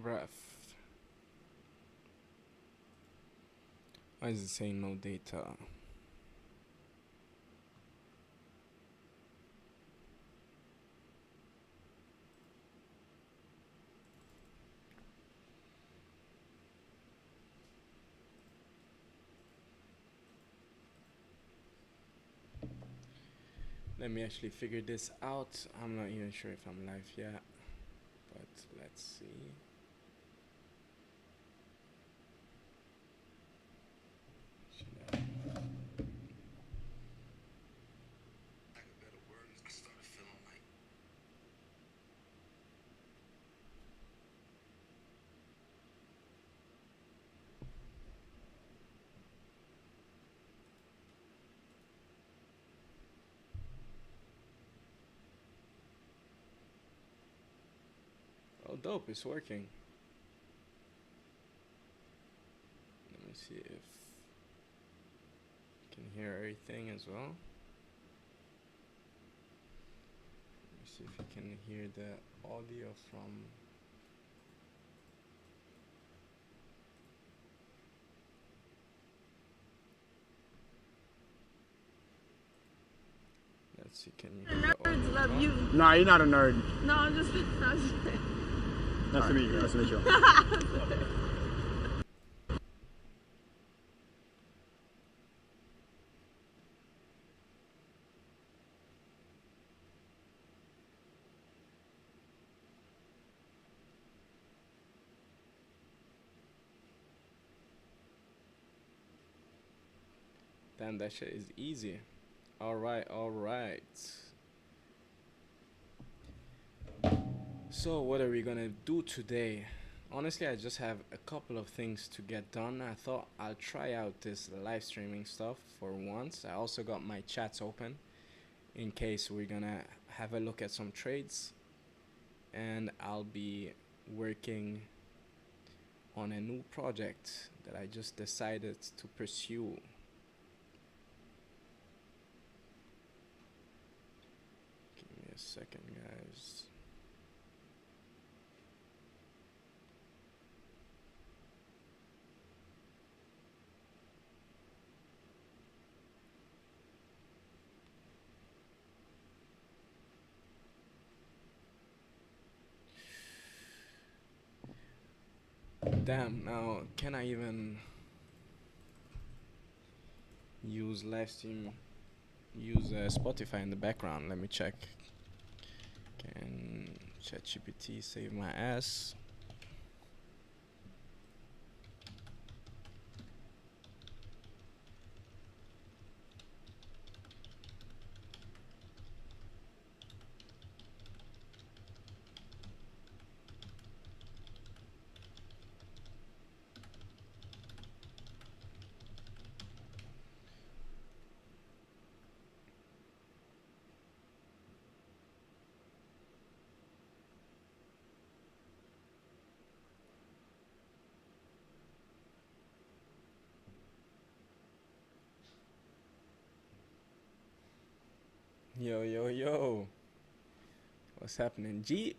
Ref. Why is it saying no data? Let me actually figure this out. I'm not even sure if I'm live yet, but let's see. Oh, dope, it's working. Let me see if you can hear everything as well. Let me see if you can hear the audio from. Let's see, can you hear the Nerds audio? love Well? you. Nah, you're not a nerd. No, I'm just. Nice to meet you. Nice to meet you. Damn, that shit is easy. Alright, alright. So, what are we gonna do today? Honestly, I just have a couple of things to get done. I thought I'll try out this live streaming stuff for once. I also got my chats open in case we're gonna have a look at some trades. And I'll be working on a new project that I just decided to pursue. Give me a second, guys. Damn, now can I even use live stream, use Spotify in the background? Let me check. Can ChatGPT save my ass? Yo, yo, yo. What's happening, G?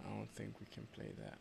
I don't think we can play that.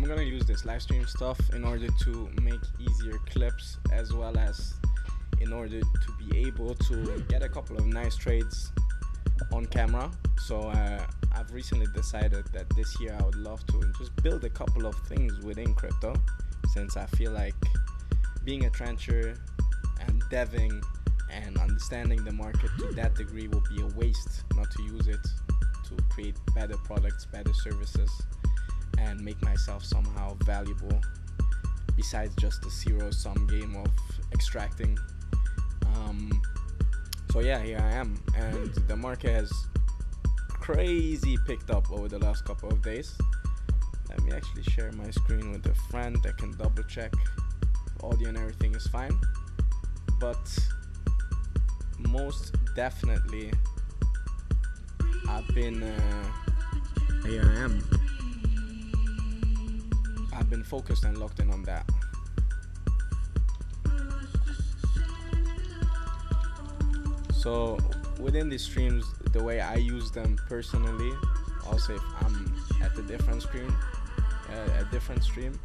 I'm gonna use this live stream stuff in order to make easier clips, as well as in order to be able to get a couple of nice trades on camera. So I've recently decided that this year I would love to just build a couple of things within crypto, since I feel like being a trencher and deving and understanding the market to that degree will be a waste not to use it to create better products, better services, and make myself somehow valuable besides just the zero-sum game of extracting. So yeah, here I am, and the market has crazy picked up over the last couple of days. Let me actually share my screen with a friend that can double check audio and everything is fine. But most definitely I've been here I am. I've been focused and locked in on that. So within these streams, the way I use them personally, also if I'm at a different screen, a different stream,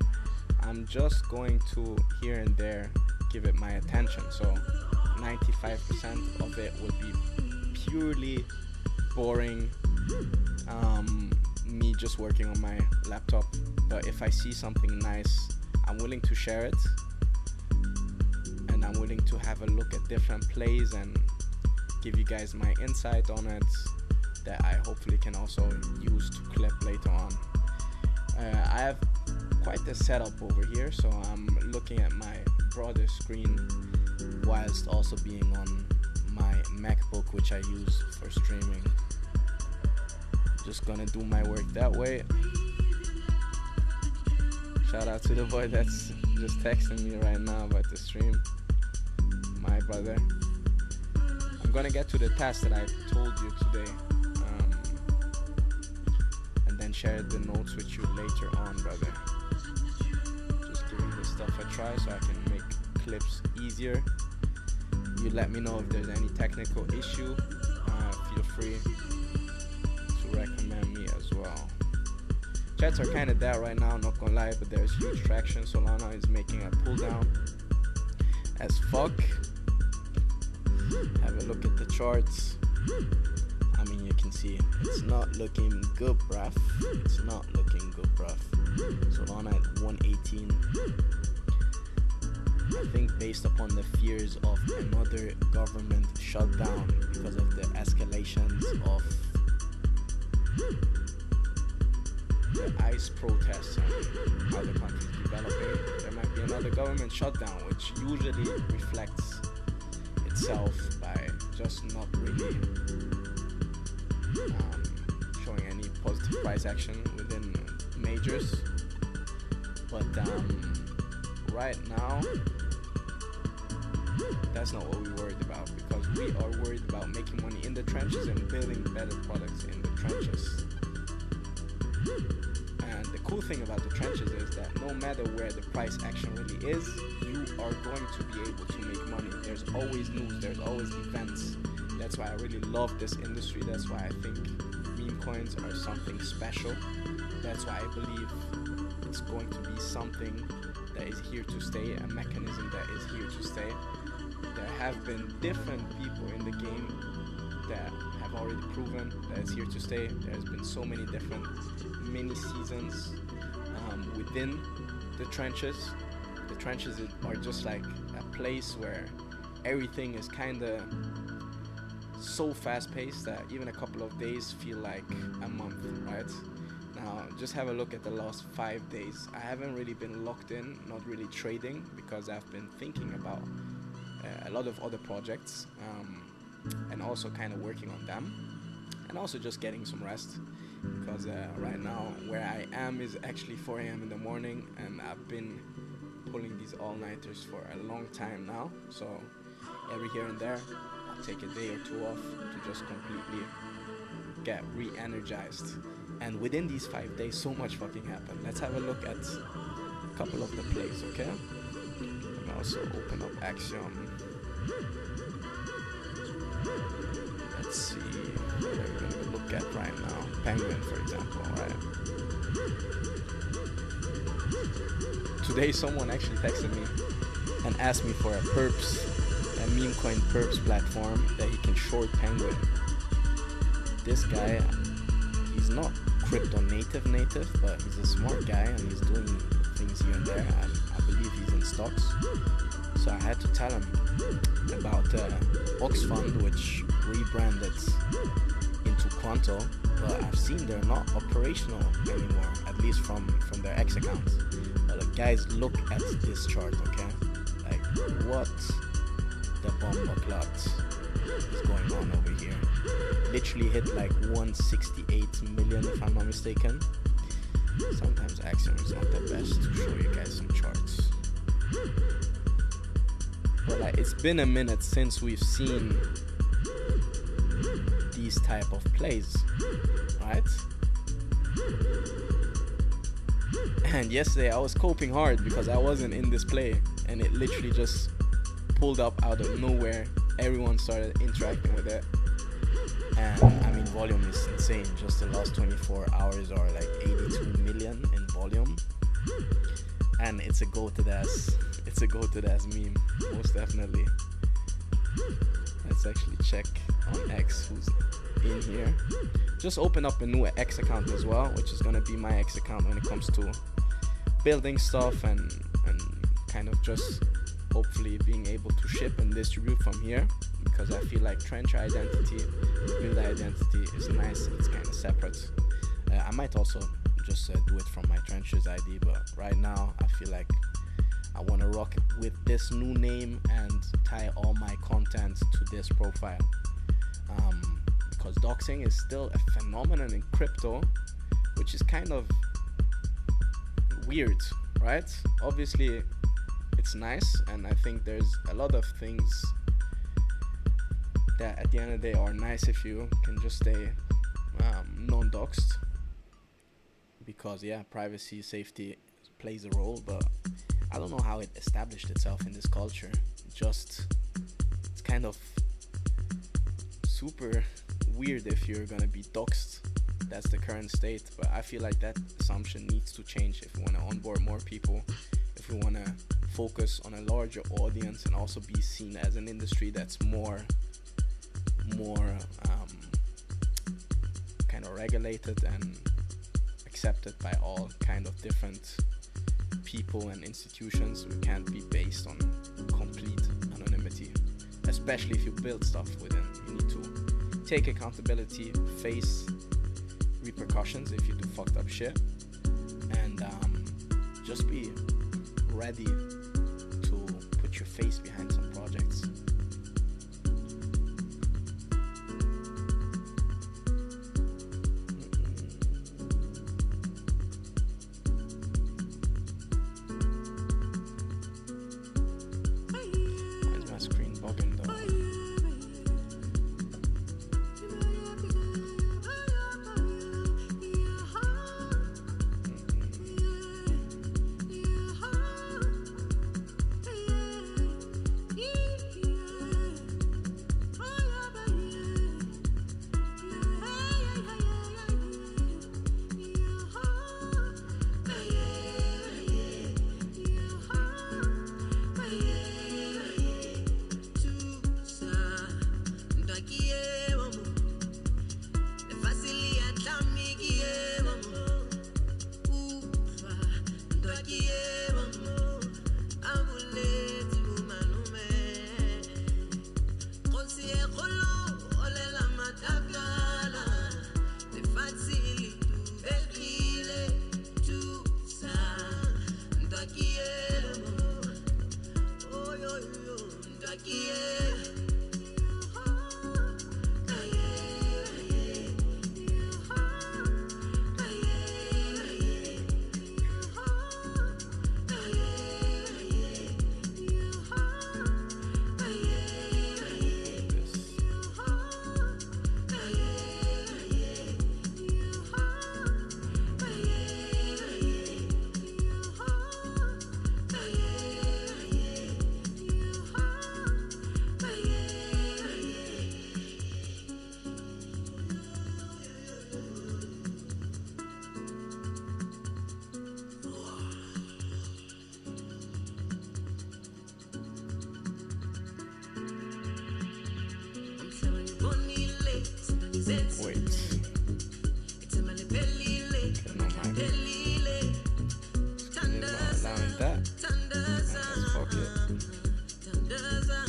I'm just going to here and there give it my attention. So 95% of it would be purely boring, me just working on my laptop. But if I see something nice, I'm willing to share it, and I'm willing to have a look at different plays and give you guys my insight on it that I hopefully can also use to clip later on. I have quite the setup over here, so I'm looking at my broader screen whilst also being on my MacBook, which I use for streaming. Just gonna do my work that way. Shout out to the boy that's just texting me right now about the stream, my brother. I'm gonna get to the task that I told you today, and then share the notes with you later on, brother. Just giving this stuff a try so I can make clips easier. You let me know if there's any technical issue. Feel free to recommend me as well. Chats are kind of dead right now, not gonna lie, but there's huge traction. Solana is making a pull down as fuck. Have a look at the charts. I mean, you can see it's not looking good, bruv. It's not looking good, bruv. Solana at 118. I think based upon the fears of another government shutdown because of the escalations of the ICE protests and how the country is developing, there might be another government shutdown, which usually reflects itself by just not really showing any positive price action within majors. But right now, that's not what we're worried about, because we are worried about making money in the trenches and building better products in the trenches. And the cool thing about the trenches is that no matter where the price action really is, you are going to be able to make money. There's always news, there's always events. That's why I really love this industry. That's why I think meme coins are something special. That's why I believe it's going to be something that is here to stay, a mechanism that is here to stay. There have been different people in the game that have already proven that it's here to stay. There's been so many different mini seasons within the trenches. The trenches are just like a place where everything is kind of so fast paced that even a couple of days feel like a month, right? Now, just have a look at the last 5 days. I haven't really been locked in, not really trading, because I've been thinking about a lot of other projects and also kind of working on them, and also just getting some rest, because right now where I am is actually 4 a.m. in the morning, and I've been pulling these all-nighters for a long time now. So every here and there I'll take a day or two off to just completely get re-energized. And within these 5 days, so much fucking happened. Let's have a look at a couple of the plays, okay? And also open up Axiom. Let's see what we're going to look at right now. Penguin, for example, right? Today someone actually texted me and asked me for a meme coin perps platform that he can short Penguin. This guy, he's not crypto native, but he's a smart guy and he's doing things here and there, and I believe he's in stocks. So I had to tell him about Oxfund, which rebranded into Quanto, but I've seen they're not operational anymore, at least from their X accounts. But guys, look at this chart, okay? Like, what the bomba clot is going on over here? Literally hit like 168 million, if I'm not mistaken. Sometimes Axiom is not the best to show you guys some charts. But like, it's been a minute since we've seen these type of plays, right? And yesterday I was coping hard because I wasn't in this play, and it literally just pulled up out of nowhere. Everyone started interacting with it, and I mean, volume is insane. Just the last 24 hours are like 82 million in volume, and it's a goated ass meme, most definitely. Let's actually check on X who's in here. Just open up a new X account as well, which is gonna be my X account when it comes to building stuff and kind of just hopefully being able to ship and distribute from here, because I feel like Trencher identity, build identity is nice. It's kind of separate. I might also just do it from my Trenchers ID, but right now I feel like I want to rock it with this new name and tie all my content to this profile, because doxing is still a phenomenon in crypto, which is kind of weird, right? Obviously it's nice, and I think there's a lot of things that at the end of the day are nice if you can just stay non-doxed, because yeah, privacy, safety plays a role, but I don't know how it established itself in this culture. It's kind of super weird if you're gonna be doxed. That's the current state, but I feel like that assumption needs to change if we want to onboard more people, if we want to focus on a larger audience, and also be seen as an industry that's more kind of regulated and accepted by all kind of different people and institutions. We can't be based on complete anonymity, especially if you build stuff within. You need to take accountability, face repercussions if you do fucked up shit, and just be ready to put your face behind some projects. Where's my screen bugging though? Wait. Okay, no mind. Screen is not allowing that. Let's fuck it. Like that.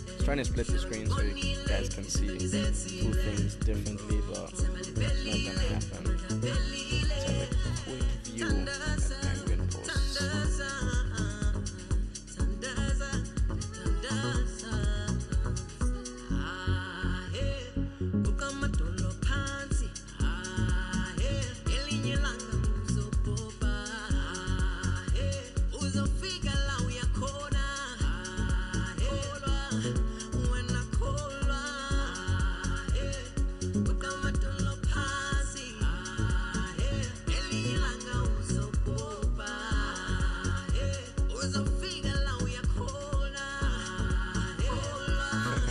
It's trying to split the screen so you guys can see two things differently, but it's not gonna happen. Let's have a quick view at Penguin Posts.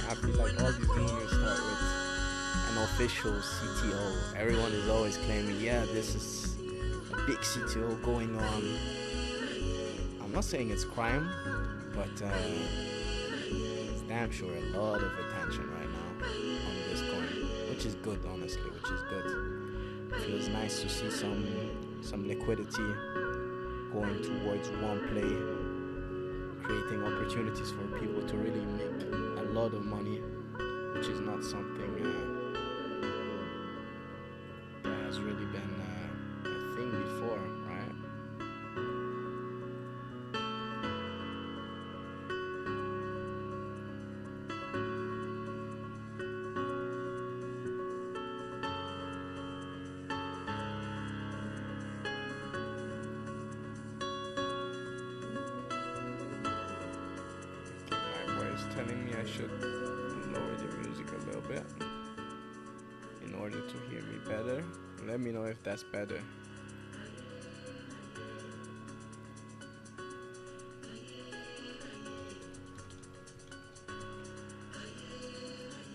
I feel like all these rumors start with an official CTO. Everyone is always claiming, yeah, this is a big CTO going on. I'm not saying it's crime, but it's damn sure a lot of attention right now on this coin, which is good, honestly, which is good. It feels nice to see some liquidity going towards one play, creating opportunities for people to really make a lot of money, which is not something that has really been a thing before, right? My boy is telling me I should lower the music a little bit in order to hear me better. Let me know if that's better.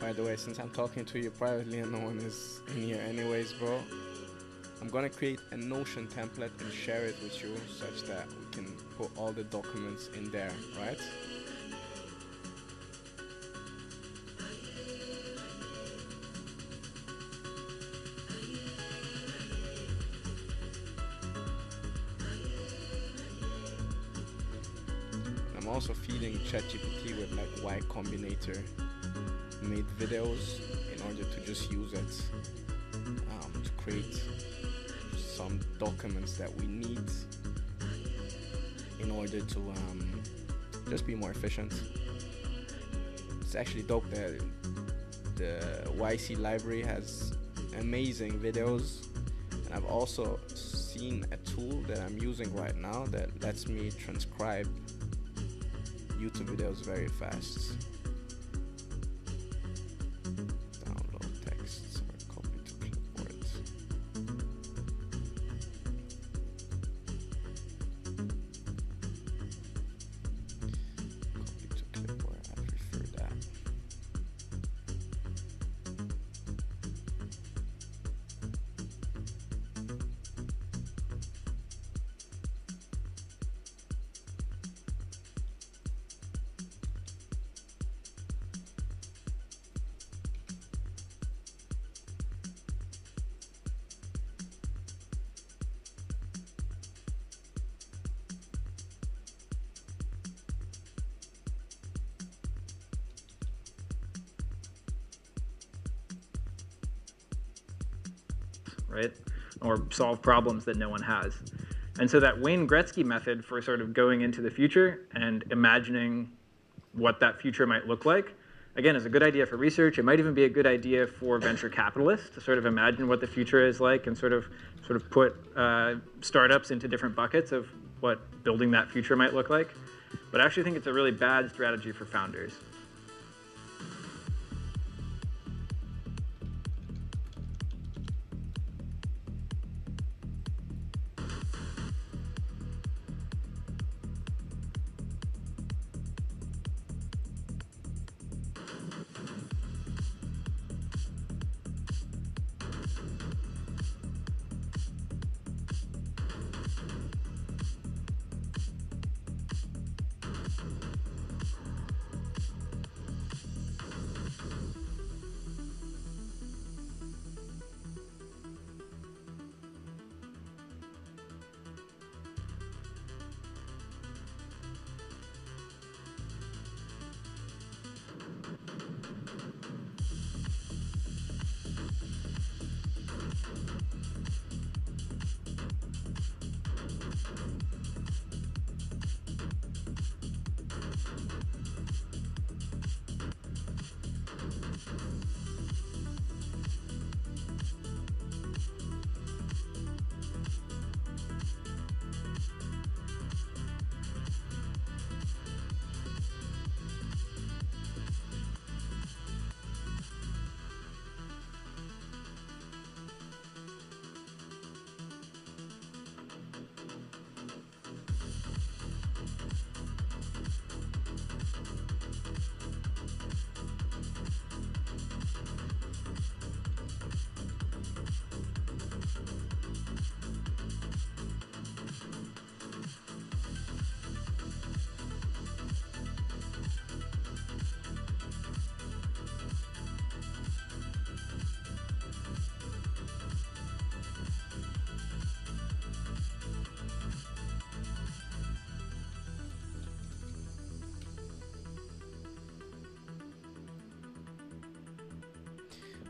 By the way, since I'm talking to you privately and no one is in here anyways, bro, I'm gonna create a Notion template and share it with you such that we can put all the documents in there, right? I'm also feeding ChatGPT with like Y Combinator made videos in order to just use it to create some documents that we need in order to just be more efficient. It's actually dope that the YC library has amazing videos, and I've also seen a tool that I'm using right now that lets me transcribe YouTube videos very fast. Download texts or copy to clipboard. Copy to clipboard, I prefer that. Right? Or solve problems that no one has. And so that Wayne Gretzky method for sort of going into the future and imagining what that future might look like, again, is a good idea for research. It might even be a good idea for venture capitalists to sort of imagine what the future is like and sort of put startups into different buckets of what building that future might look like. But I actually think it's a really bad strategy for founders.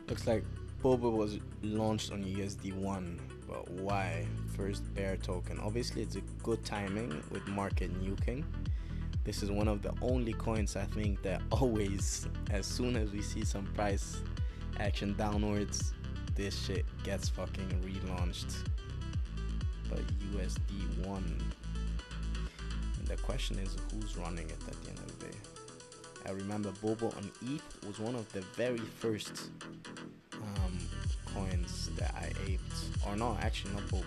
Looks like Boba was launched on USD1, but why? First bear token. Obviously, it's a good timing with market nuking. This is one of the only coins I think that always, as soon as we see some price action downwards, this shit gets fucking relaunched. But USD1. And the question is, who's running it at the end of the day? I remember Bobo on ETH was one of the very first coins that I aped. Or no, actually not Bobo.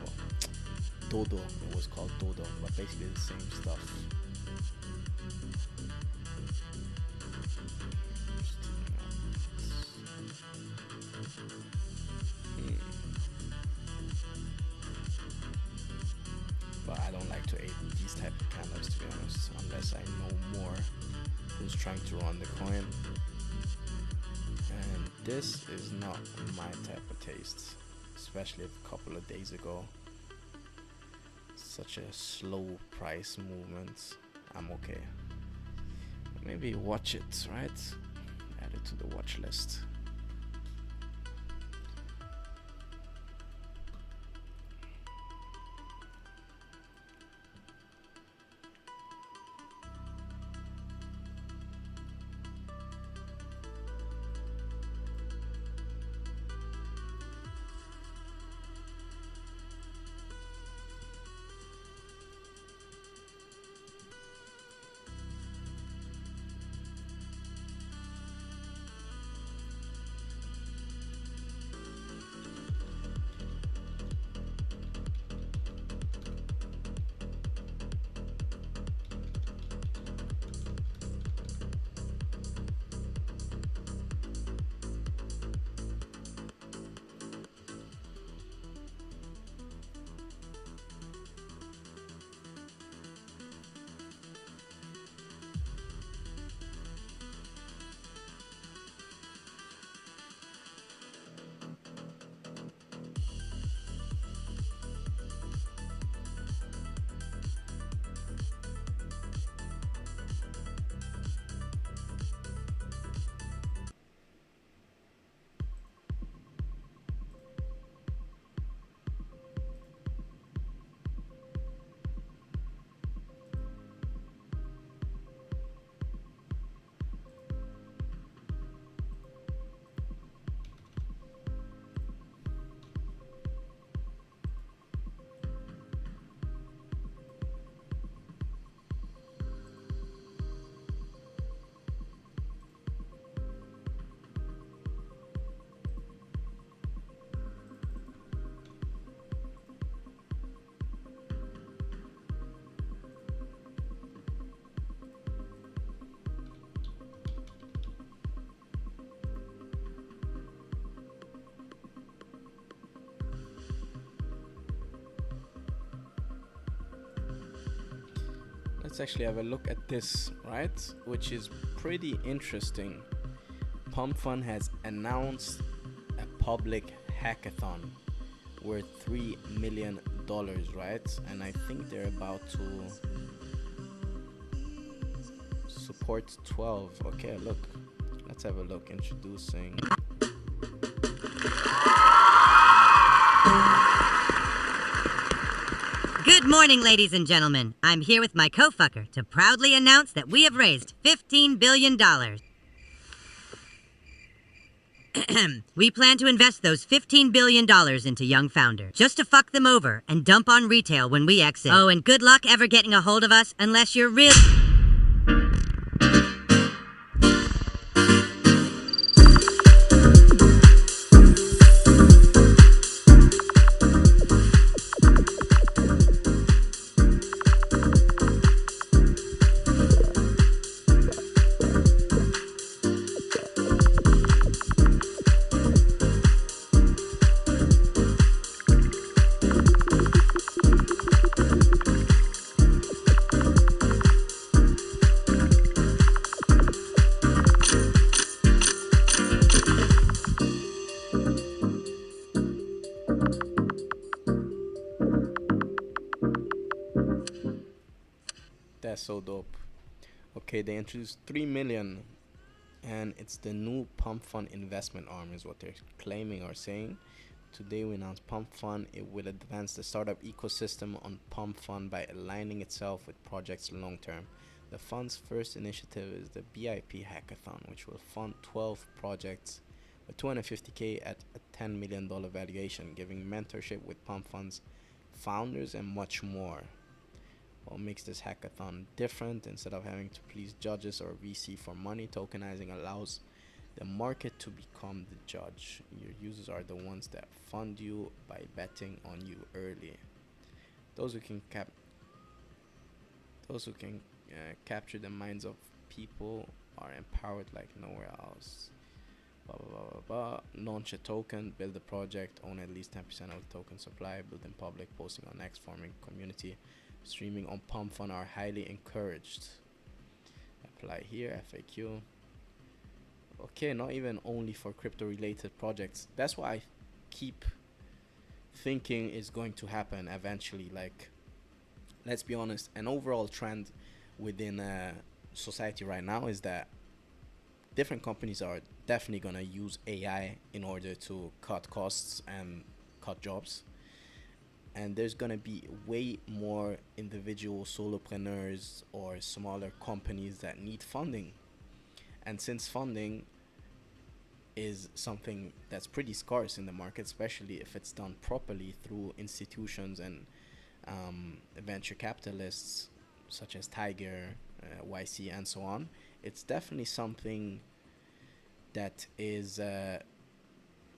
Dodo. It was called Dodo, but basically the same stuff. But I don't like to ape these type of candles, to be honest, unless I know more who's trying to run the coin. And this is not my type of taste, especially a couple of days ago. Such a slow price movement. I'm okay. Maybe watch it, right? Add it to the watch list. Let's actually have a look at this, right? Which is pretty interesting. Pump Fund has announced a public hackathon worth $3 million, right? And I think they're about to support 12. Okay, look. Let's have a look. Introducing. Good morning, ladies and gentlemen. I'm here with my co-fucker to proudly announce that we have raised $15 billion. We plan to invest those $15 billion into young founders, just to fuck them over and dump on retail when we exit. Oh, and good luck ever getting a hold of us unless you're real... That's so dope. Okay, they introduced 3 million and it's the new Pump Fund investment arm, is what they're claiming or saying. Today we announced Pump Fund. It will advance the startup ecosystem on Pump Fund by aligning itself with projects long term. The fund's first initiative is the BIP Hackathon, which will fund 12 projects with 250K at a $10 million valuation, giving mentorship with Pump Fund's founders and much more. What makes this hackathon different? Instead of having to please judges or VC for money, tokenizing allows the market to become the judge. Your users are the ones that fund you by betting on you early. Those who can capture the minds of people are empowered like nowhere else. Blah, blah, blah, blah, blah. Launch a token, build a project, own at least 10% of the token supply, build in public, posting on X, forming community, streaming on Pump Fund are highly encouraged. Apply here, FAQ. Okay, not even only for crypto related projects. That's what I keep thinking is going to happen eventually. Like, let's be honest, an overall trend within society right now is that different companies are definitely going to use AI in order to cut costs and cut jobs. And there's going to be way more individual solopreneurs or smaller companies that need funding. And since funding is something that's pretty scarce in the market, especially if it's done properly through institutions and venture capitalists such as Tiger, YC, and so on, it's definitely something that is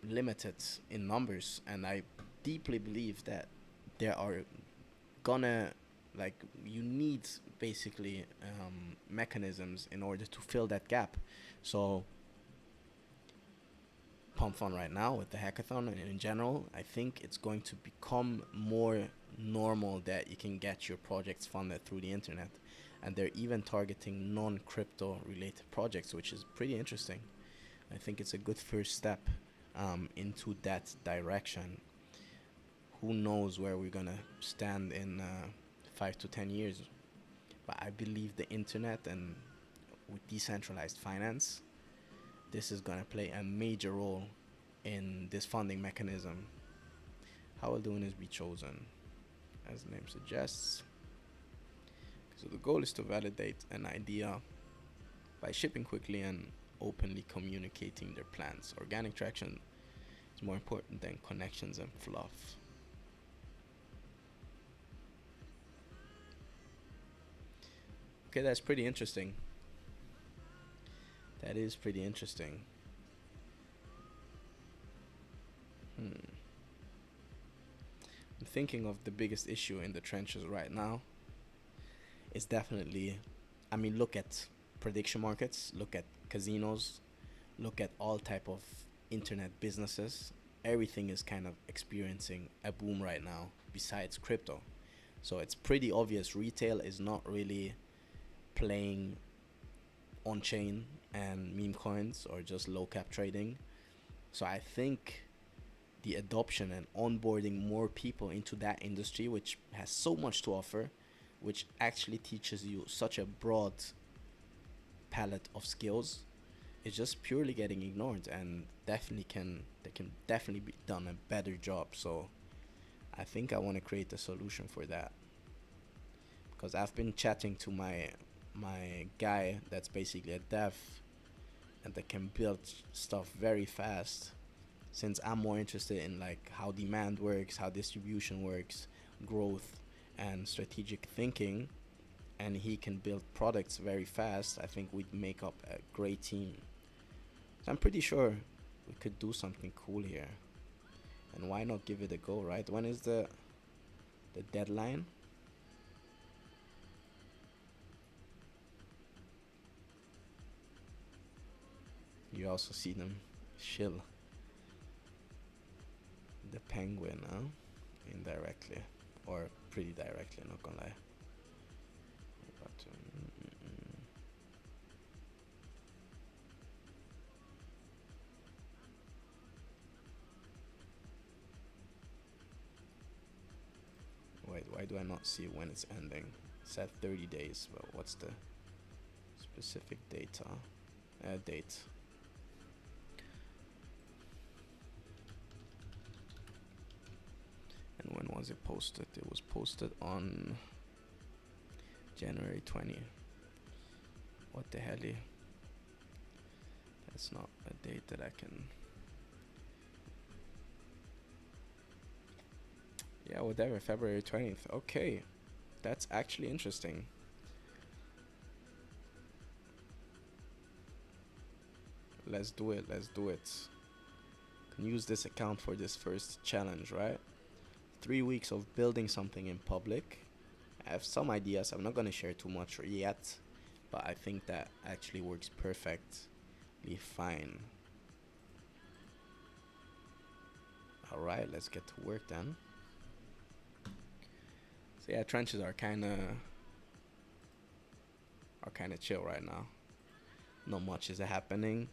limited in numbers. And I deeply believe that there are gonna, like, you need basically mechanisms in order to fill that gap. So Pump Fund right now with the hackathon and in general, I think it's going to become more normal that you can get your projects funded through the internet. And they're even targeting non-crypto related projects, which is pretty interesting. I think it's a good first step into that direction. Who knows where we're gonna stand in 5 to 10 years. But I believe the internet and with decentralized finance, this is gonna play a major role in this funding mechanism. How will the winners be chosen? As the name suggests. So the goal is to validate an idea by shipping quickly and openly communicating their plans. Organic traction is more important than connections and fluff. Okay, that's pretty interesting. That is pretty interesting. I'm thinking of the biggest issue in the trenches right now. It's definitely, I mean, look at prediction markets, look at casinos, look at all type of internet businesses. Everything is kind of experiencing a boom right now besides crypto. So it's pretty obvious retail is not really playing on chain and meme coins or just low cap trading. So I think the adoption and onboarding more people into that industry, which has so much to offer, which actually teaches you such a broad palette of skills, is just purely getting ignored, and they can definitely be done a better job. So I think I want to create a solution for that, because I've been chatting to my guy that's basically a dev and that can build stuff very fast, since I'm more interested in like how demand works, how distribution works, growth and strategic thinking, and he can build products very fast. I think we'd make up a great team. So I'm pretty sure we could do something cool here, and why not give it a go, right? When is the deadline? You also see them shill the penguin, indirectly or pretty directly, not gonna lie. But wait, why do I not see when it's ending? It's at 30 days, but what's the specific data? date. And when was it posted? It was posted on January 20. What the hell? That's not a date that I can... Yeah, whatever, February 20th. Okay, that's actually interesting. Let's do it. Can use this account for this first challenge, right? 3 weeks of building something in public. I have some ideas. I'm not going to share too much yet, but I think that actually works perfectly fine. Alright, let's get to work then. So yeah, trenches are kind of chill right now. Not much is happening.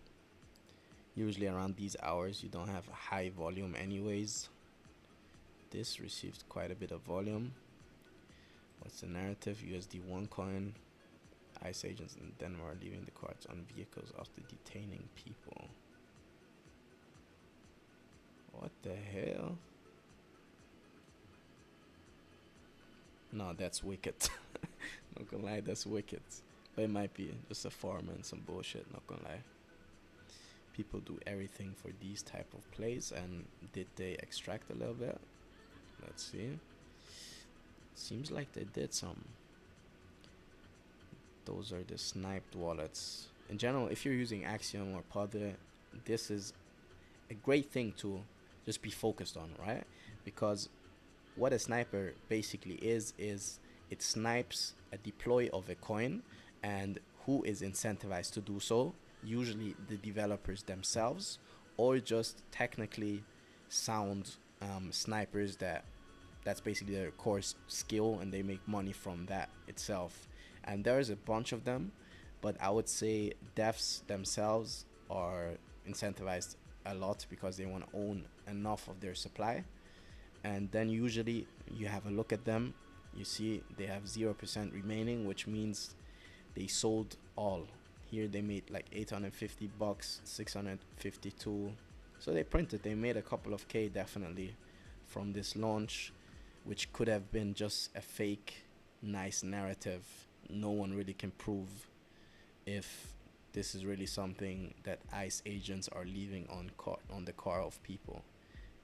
Usually around these hours you don't have a high volume anyways. This received quite a bit of volume. What's the narrative? USD OneCoin. ICE agents in Denmark are leaving the cards on vehicles after detaining people. What the hell? No, that's wicked. Not gonna lie, that's wicked. But it might be just a farm and some bullshit, not gonna lie. People do everything for these type of plays, and did they extract a little bit? Let's see. Seems like they did some. Those are the sniped wallets. In general, if you're using Axiom or Padre, this is a great thing to just be focused on, right? Because what a sniper basically is it snipes a deploy of a coin, and who is incentivized to do so? Usually the developers themselves, or just technically sound snipers that's basically their core skill, and they make money from that itself. And there's a bunch of them, but I would say devs themselves are incentivized a lot because they want to own enough of their supply. And then usually you have a look at them, you see they have 0% remaining, which means they sold all. Here they made like $850, 652. So they made a couple of K definitely from this launch, which could have been just a fake nice narrative. No one really can prove if this is really something that ICE agents are leaving on the car of people.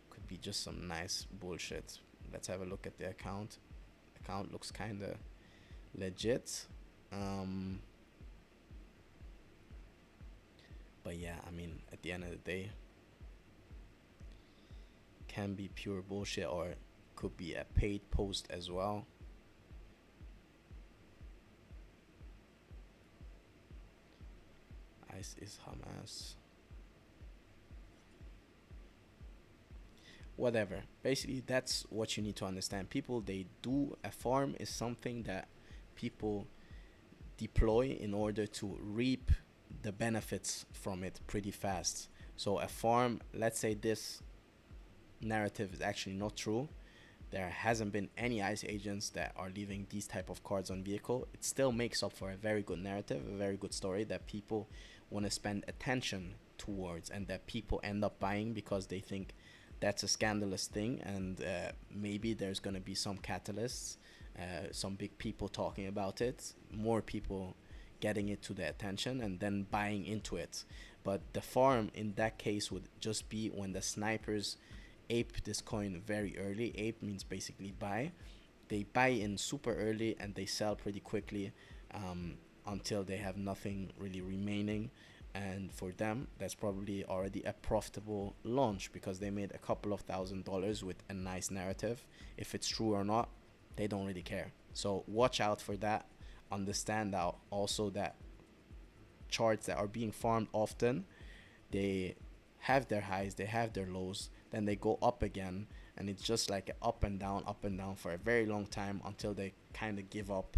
Could be just some nice bullshit. Let's have a look at the account. Account looks kind of legit. But yeah, I mean, at the end of the day, can be pure bullshit or could be a paid post as well. ICE is Hamas. Whatever. Basically, that's what you need to understand. People, they do a farm is something that people deploy in order to reap the benefits from it pretty fast. So a farm, let's say this narrative is actually not true, there hasn't been any ICE agents that are leaving these type of cards on vehicle, it still makes up for a very good narrative, a very good story that people want to spend attention towards, and that people end up buying because they think that's a scandalous thing, and maybe there's going to be some catalysts, some big people talking about it, more people getting it to their attention and then buying into it. But the farm in that case would just be when the snipers ape this coin very early. Ape means basically buy. They buy in super early and they sell pretty quickly until they have nothing really remaining. And for them, that's probably already a profitable launch because they made a couple of $1,000s with a nice narrative. If it's true or not, they don't really care. So watch out for that. Understand out also that charts that are being farmed often, they have their highs, they have their lows, then they go up again, and it's just like up and down for a very long time until they kind of give up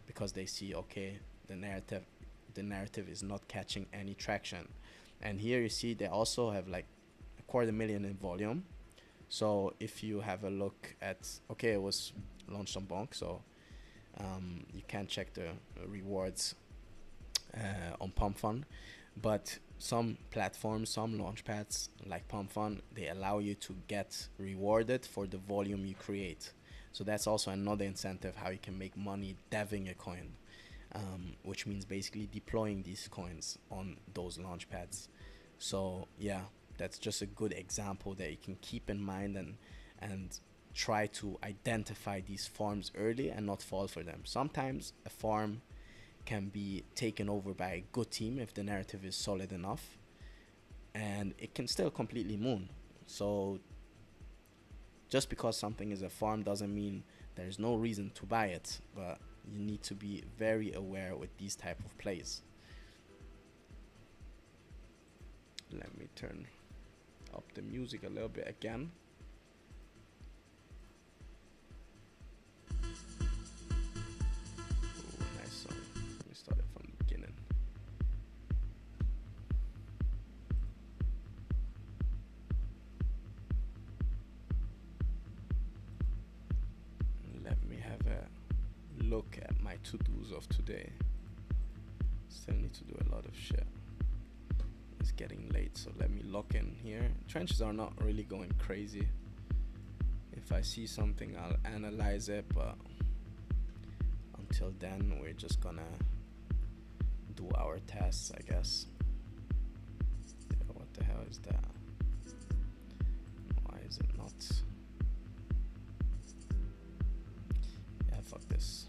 because they see, okay, the narrative is not catching any traction. And here you see they also have like 250,000 in volume. So if you have a look at, okay, it was launched on Bonk, so you can check the rewards on Pump Fund. But some platforms, some launchpads like PumpFun, they allow you to get rewarded for the volume you create. So that's also another incentive how you can make money deving a coin, which means basically deploying these coins on those launchpads. So yeah, that's just a good example that you can keep in mind, and try to identify these farms early and not fall for them. Sometimes a farm can be taken over by a good team if the narrative is solid enough, and it can still completely moon. So just because something is a farm doesn't mean there's no reason to buy it, but you need to be very aware with these type of plays. Let me turn up the music a little bit again. Ooh, nice song. Let me start it from the beginning. Let me have a look at my to-dos of today. Still need to do a lot of shit. It's getting late, so let me lock in here. Trenches are not really going crazy. If I see something, I'll analyze it, but until then, we're just gonna do our tasks, I guess. Yeah, what the hell is that? Why is it not? Yeah, fuck this.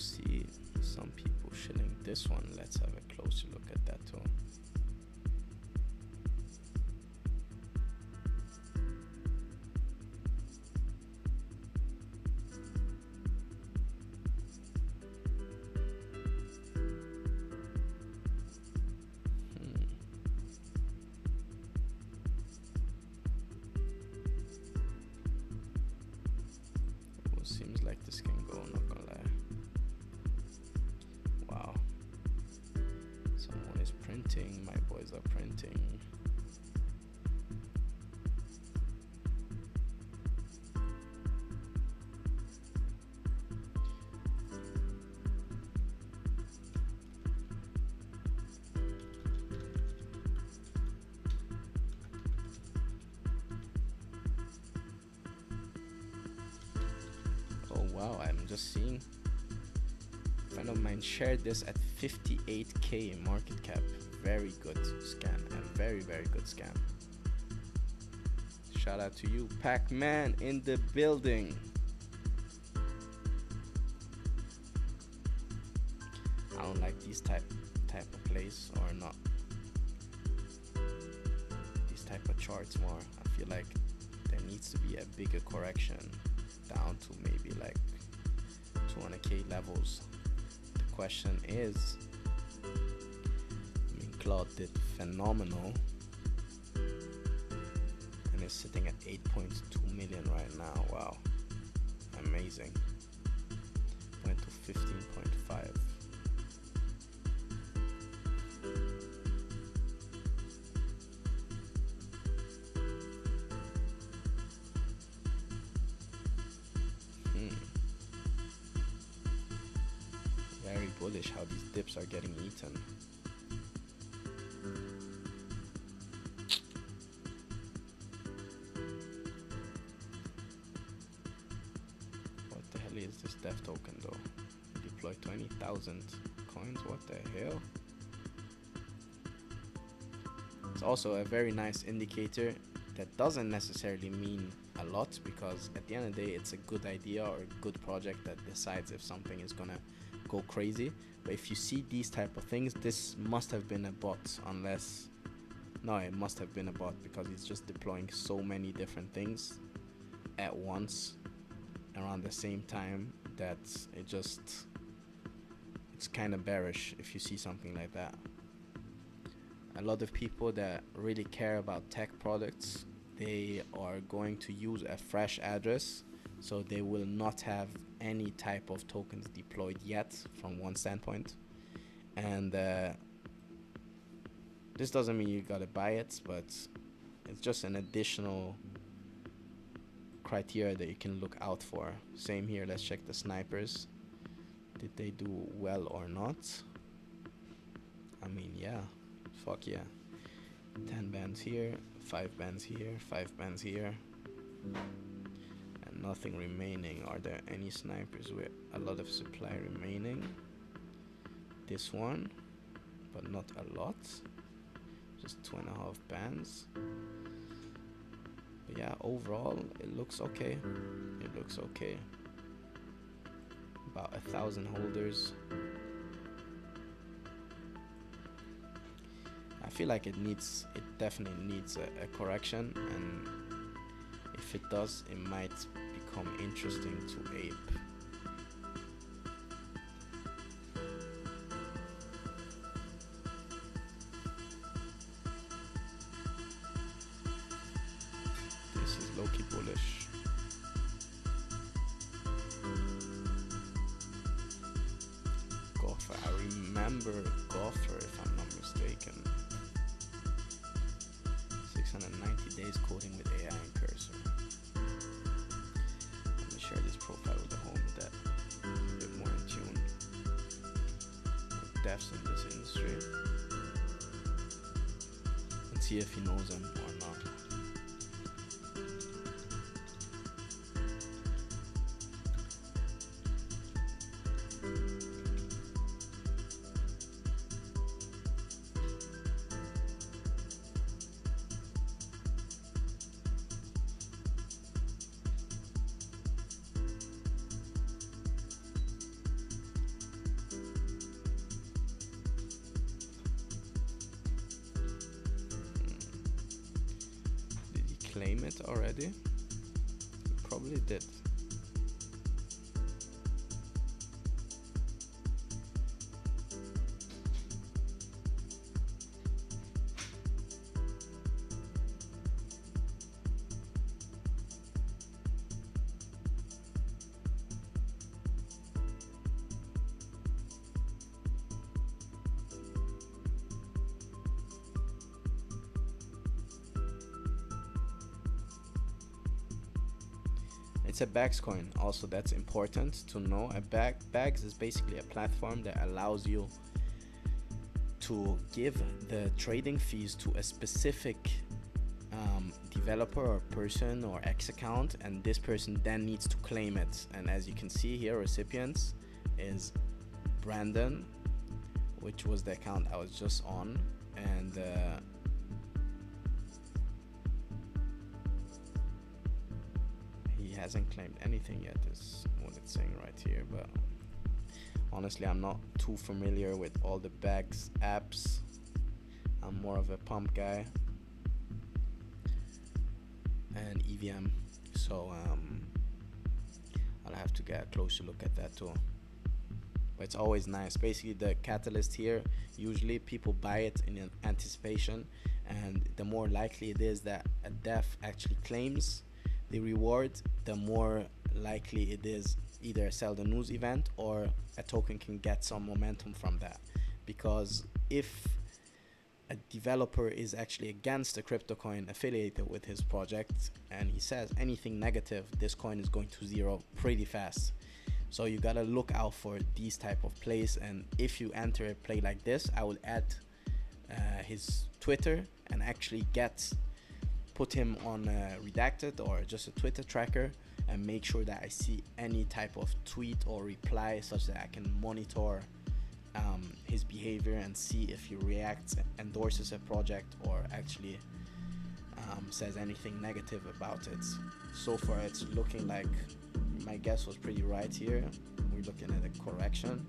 See some people shilling this one. Let's have a closer look at that too. Well, seems like this can go, not gonna lie. Wow. Someone is printing. My boys are printing. Oh wow, I'm just seeing a friend of mine shared this at 58k market cap. Very good scam, and very good scam. Shout out to you, Pac-Man in the building. I don't like these type of plays, or not these type of charts more. I feel like there needs to be a bigger correction down to maybe like 200k levels. The question is, I mean, Claude did phenomenal and is sitting at 8.2 million right now. Wow, amazing. Went to 15.5. Very bullish how these dips are getting eaten. What the hell is this dev token though? Deploy 20,000 coins, what the hell? It's also a very nice indicator that doesn't necessarily mean a lot, because at the end of the day it's a good idea or a good project that decides if something is gonna go crazy. But if you see these type of things, this must have been a bot, unless no, it must have been a bot, because it's just deploying so many different things at once around the same time that it's kind of bearish if you see something like that. a lot of people that really care about tech products, they are going to use a fresh address, so they will not have any type of tokens deployed yet from one standpoint. And this doesn't mean you gotta buy it, but it's just an additional criteria that you can look out for. Same here, let's check the snipers. Did they do well or not? I mean, yeah, fuck yeah. 10 bands here, 5 bands here, 5 bands here, and nothing remaining. Are there any snipers with a lot of supply remaining? This one, but not a lot. Just 2.5 bands. But yeah, overall it looks okay. It looks okay. About 1,000 holders. I feel like it definitely needs a correction, and if it does, it might become interesting to ape. This is low-key bullish. Gopher, I remember Gopher if I'm not mistaken. 690 days coding with AI and Cursor. Let me share this profile with the home with that a bit more in tune with devs in this industry, and see if he knows them or not. Claim it already? Probably did. It's a Bags coin, also that's important to know. Bags is basically a platform that allows you to give the trading fees to a specific developer or person or X account, and this person then needs to claim it. And as you can see here, recipients is Brandon, which was the account I was just on, and hasn't claimed anything yet is what it's saying right here. But honestly, I'm not too familiar with all the Bags apps. I'm more of a pump guy and EVM, so I'll have to get a closer look at that too. But it's always nice. Basically, the catalyst here, usually people buy it in anticipation, and the more likely it is that a dev actually claims the reward, the more likely it is either a sell the news event or a token can get some momentum from that. Because if a developer is actually against a crypto coin affiliated with his project and he says anything negative, this coin is going to zero pretty fast. So you gotta look out for these type of plays, and if you enter a play like this, I will add his Twitter and actually put him on redacted or just a Twitter tracker, and make sure that I see any type of tweet or reply such that I can monitor his behavior and see if he reacts, endorses a project, or actually says anything negative about it. So far it's looking like my guess was pretty right here. We're looking at a correction,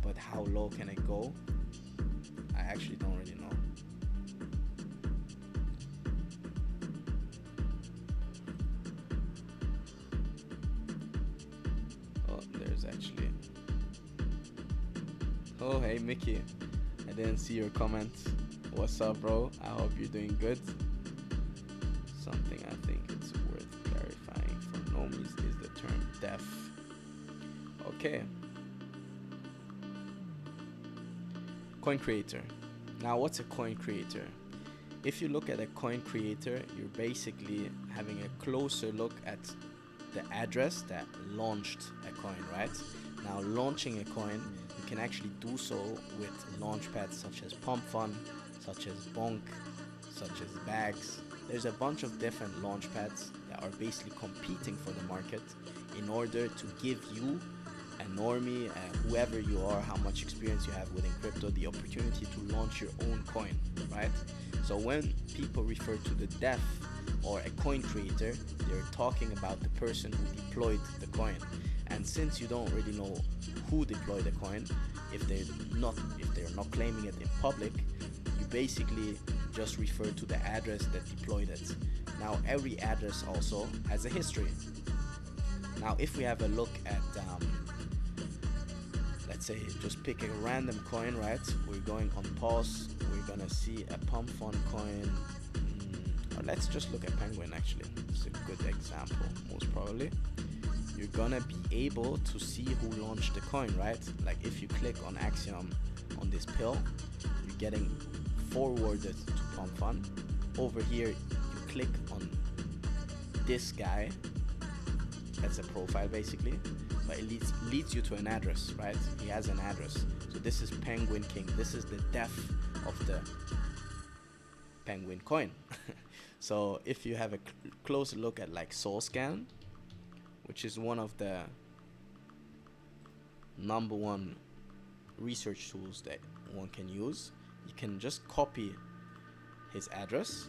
but how low can it go? I actually don't really know. Actually, oh hey Mickey, I didn't see your comment. What's up, bro? I hope you're doing good. Something I think it's worth clarifying for normies is the term deaf. Okay. Coin creator. Now, what's a coin creator? If you look at a coin creator, you're basically having a closer look at the address that launched a coin, right? Now, launching a coin, you can actually do so with launchpads such as PumpFun, such as Bonk, such as Bags. There's a bunch of different launchpads that are basically competing for the market in order to give you, a normie, whoever you are, how much experience you have within crypto, the opportunity to launch your own coin, right? So when people refer to the deaf or a coin creator, they're talking about the person who deployed the coin. And since you don't really know who deployed the coin, if they're not claiming it in public, you basically just refer to the address that deployed it. Now, every address also has a history. Now, if we have a look at let's say just pick a random coin, right? We're going on pause, we're gonna see a PumpFun coin, or let's just look at Penguin. Actually, it's a good example. Most probably you're gonna be able to see who launched the coin, right? Like if you click on Axiom on this pill, you're getting forwarded to PumpFun. Over here you click on this guy, that's a profile basically, but it leads you to an address, right? He has an address. So this is Penguin King. This is the def of the Penguin coin. So if you have a closer look at like SoulScan, which is one of the #1 research tools that one can use, you can just copy his address,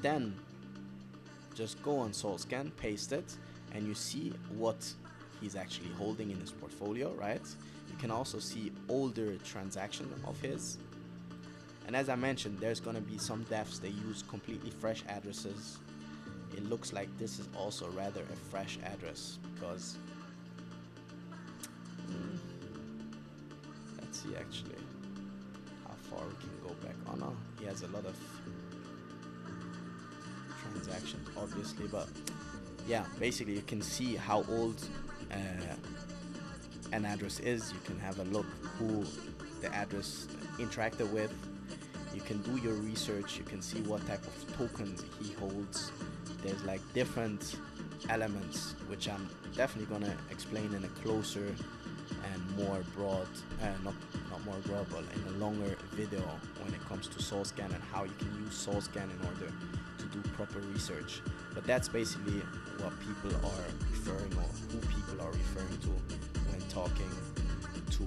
then just go on SoulScan, paste it, and you see what he's actually holding in his portfolio, right? You can also see older transactions of his. And as I mentioned, there's gonna be some devs that use completely fresh addresses. It looks like this is also rather a fresh address because let's see actually how far we can go back. Oh no, he has a lot of transactions obviously, but yeah, basically you can see how old an address is. You can have a look who the address interacted with. You can do your research. You can see what type of tokens he holds. There's like different elements which I'm definitely gonna explain in a closer and more broad, not more broad, but in a longer video when it comes to SoulScan and how you can use SoulScan in order to do proper research. But that's basically what people are referring, or who people are referring to when talking to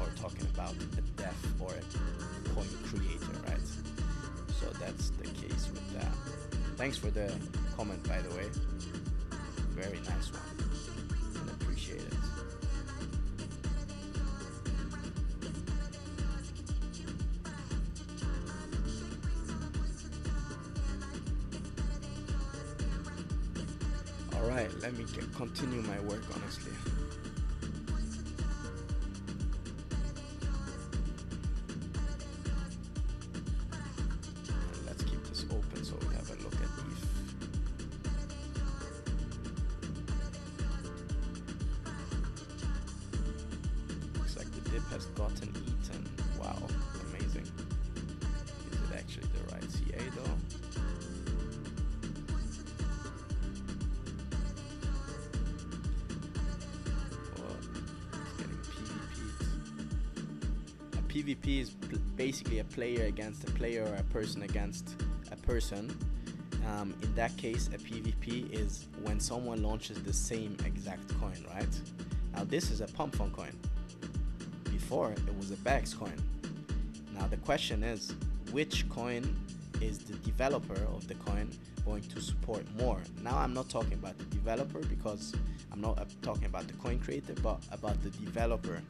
or talking about a dev or a coin creator, right? So that's the case with that. Thanks for the comment, by the way. Very nice one. And appreciate it. Alright, let me continue my work, honestly. And let's keep this open so we have a look at ETH. Looks like the dip has gotten eaten. Wow, amazing. Is it actually the right CA though? PvP is basically a player against a player or a person against a person. In that case, a PvP is when someone launches the same exact coin, right? Now this is a PumpFun coin. Before it was a Bags coin. Now the question is, which coin is the developer of the coin going to support more? Now I'm not talking about the developer because I'm not talking about the coin creator, but about the developer.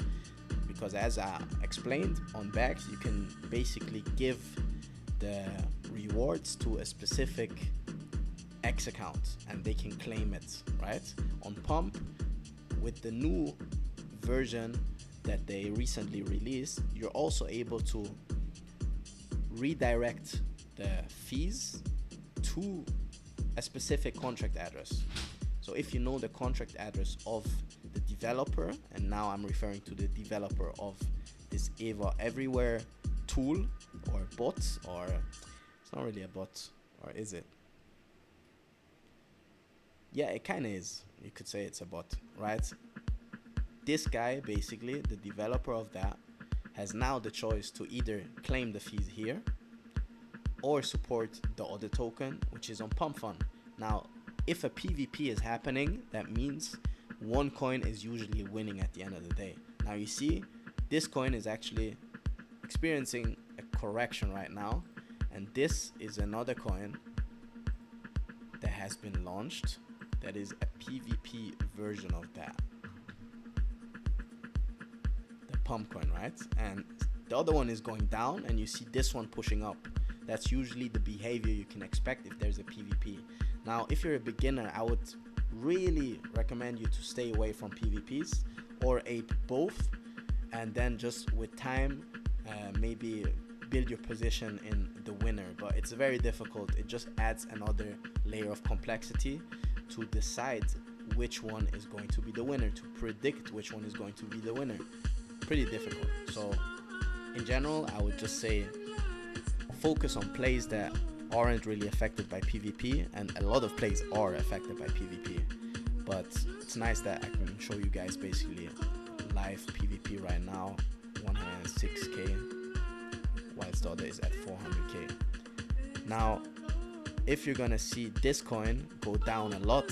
Because as I explained on Bags, you can basically give the rewards to a specific X account and they can claim it, right? On Pump, with the new version that they recently released, you're also able to redirect the fees to a specific contract address. So if you know the contract address of the developer, and now I'm referring to the developer of this Ava Everywhere tool or bot, or it's not really a bot, or is it? Yeah, it kind of is. You could say it's a bot, right? This guy, basically, the developer of that, has now the choice to either claim the fees here or support the other token, which is on Pump Fund. Now, if a PvP is happening, that means one coin is usually winning at the end of the day. Now you see, this coin is actually experiencing a correction right now, and this is another coin that has been launched that is a PvP version of that. The pump coin, right? And the other one is going down, and you see this one pushing up. That's usually the behavior you can expect if there's a PvP. Now, if you're a beginner, I would really recommend you to stay away from PvPs or ape both, and then just with time, maybe build your position in the winner. But it's very difficult. It just adds another layer of complexity to decide which one is going to be the winner, to predict which one is going to be the winner. Pretty difficult. So in general, I would just say focus on plays that aren't really affected by PvP, and a lot of plays are affected by PvP, but it's nice that I can show you guys basically live PvP right now, 106k, whilst the other is at 400k. Now, if you're gonna see this coin go down a lot,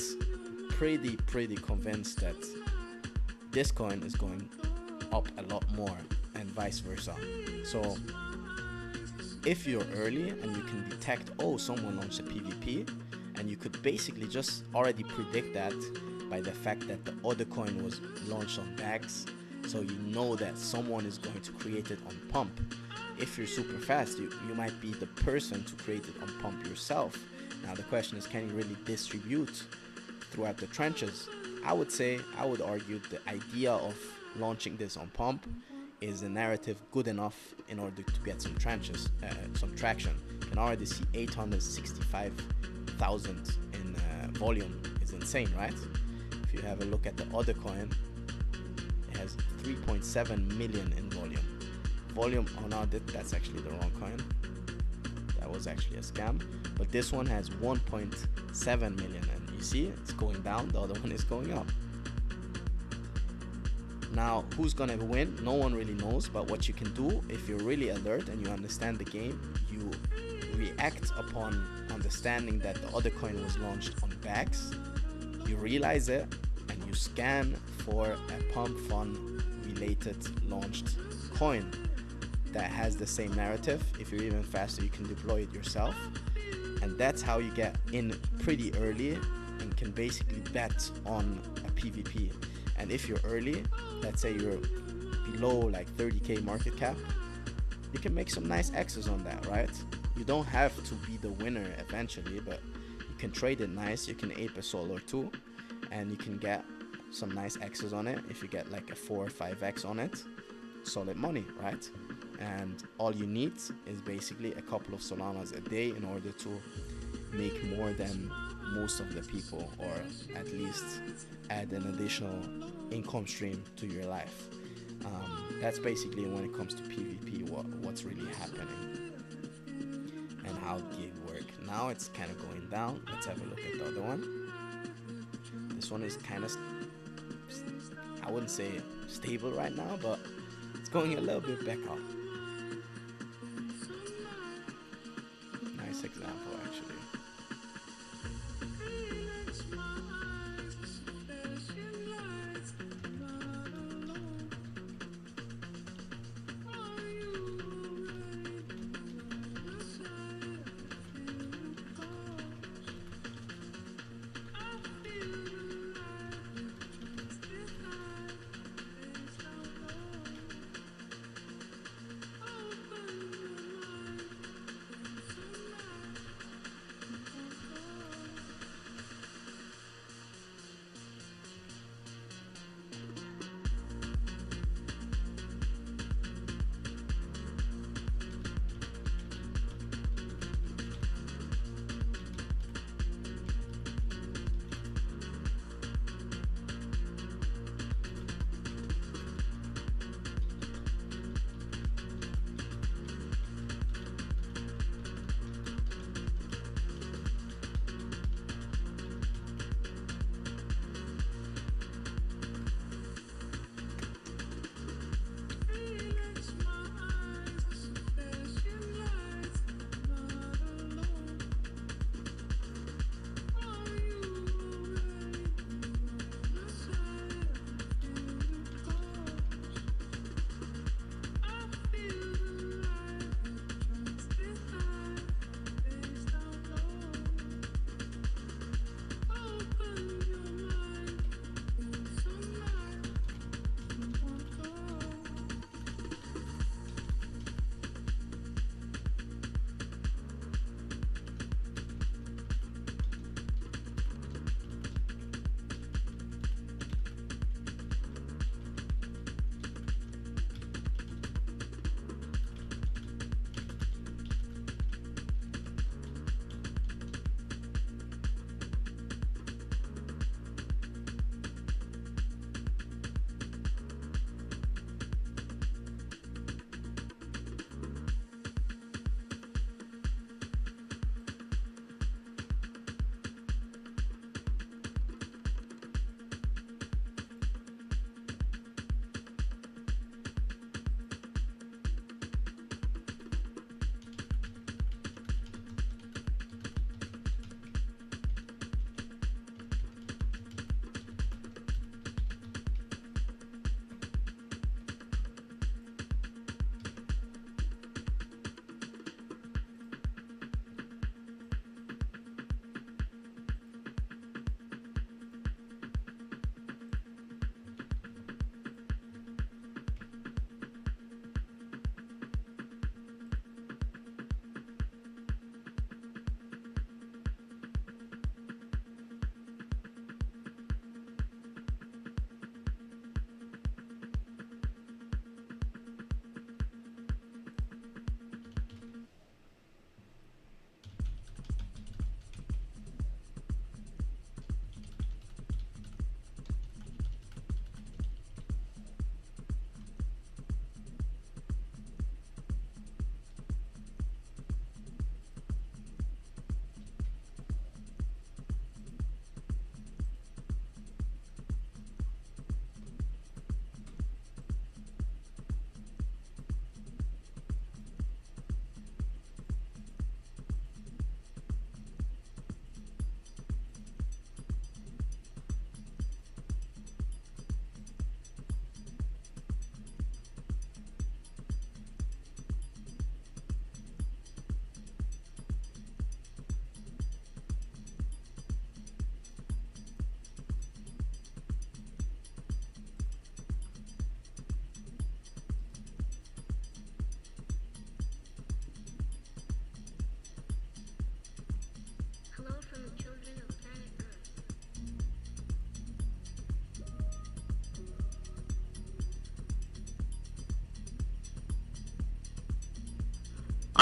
pretty convinced that this coin is going up a lot more, and vice versa. So if you're early and you can detect, oh, someone launched a PvP, and you could basically just already predict that by the fact that the other coin was launched on bags, so you know that someone is going to create it on Pump. If you're super fast, you might be the person to create it on Pump yourself. Now the question is, can you really distribute throughout the trenches? I would argue the idea of launching this on Pump is a narrative good enough in order to get some traction. You can already see 865,000 in volume. It's insane, right? If you have a look at the other coin, it has 3.7 million in volume. Oh no, that's actually the wrong coin. That was actually a scam. But this one has 1.7 million, and you see it's going down, the other one is going up. Now, who's gonna win? No one really knows, but what you can do, if you're really alert and you understand the game, you react upon understanding that the other coin was launched on bags, you realize it, and you scan for a Pump Fund related launched coin that has the same narrative. If you're even faster, you can deploy it yourself, and that's how you get in pretty early and can basically bet on a PvP. And if you're early, let's say you're below like 30k market cap, you can make some nice X's on that, right? You don't have to be the winner eventually, but you can trade it nice. You can ape a sol or two, and you can get some nice X's on it. If you get like a 4 or 5x on it, solid money, right? And all you need is basically a couple of Solanas a day in order to make more than most of the people, or at least add an additional income stream to your life. That's basically when it comes to PvP what's really happening and how the gig work. Now it's kind of going down. Let's have a look at the other one. This one is kind of, I wouldn't say stable right now, but it's going a little bit back up. Nice example, actually.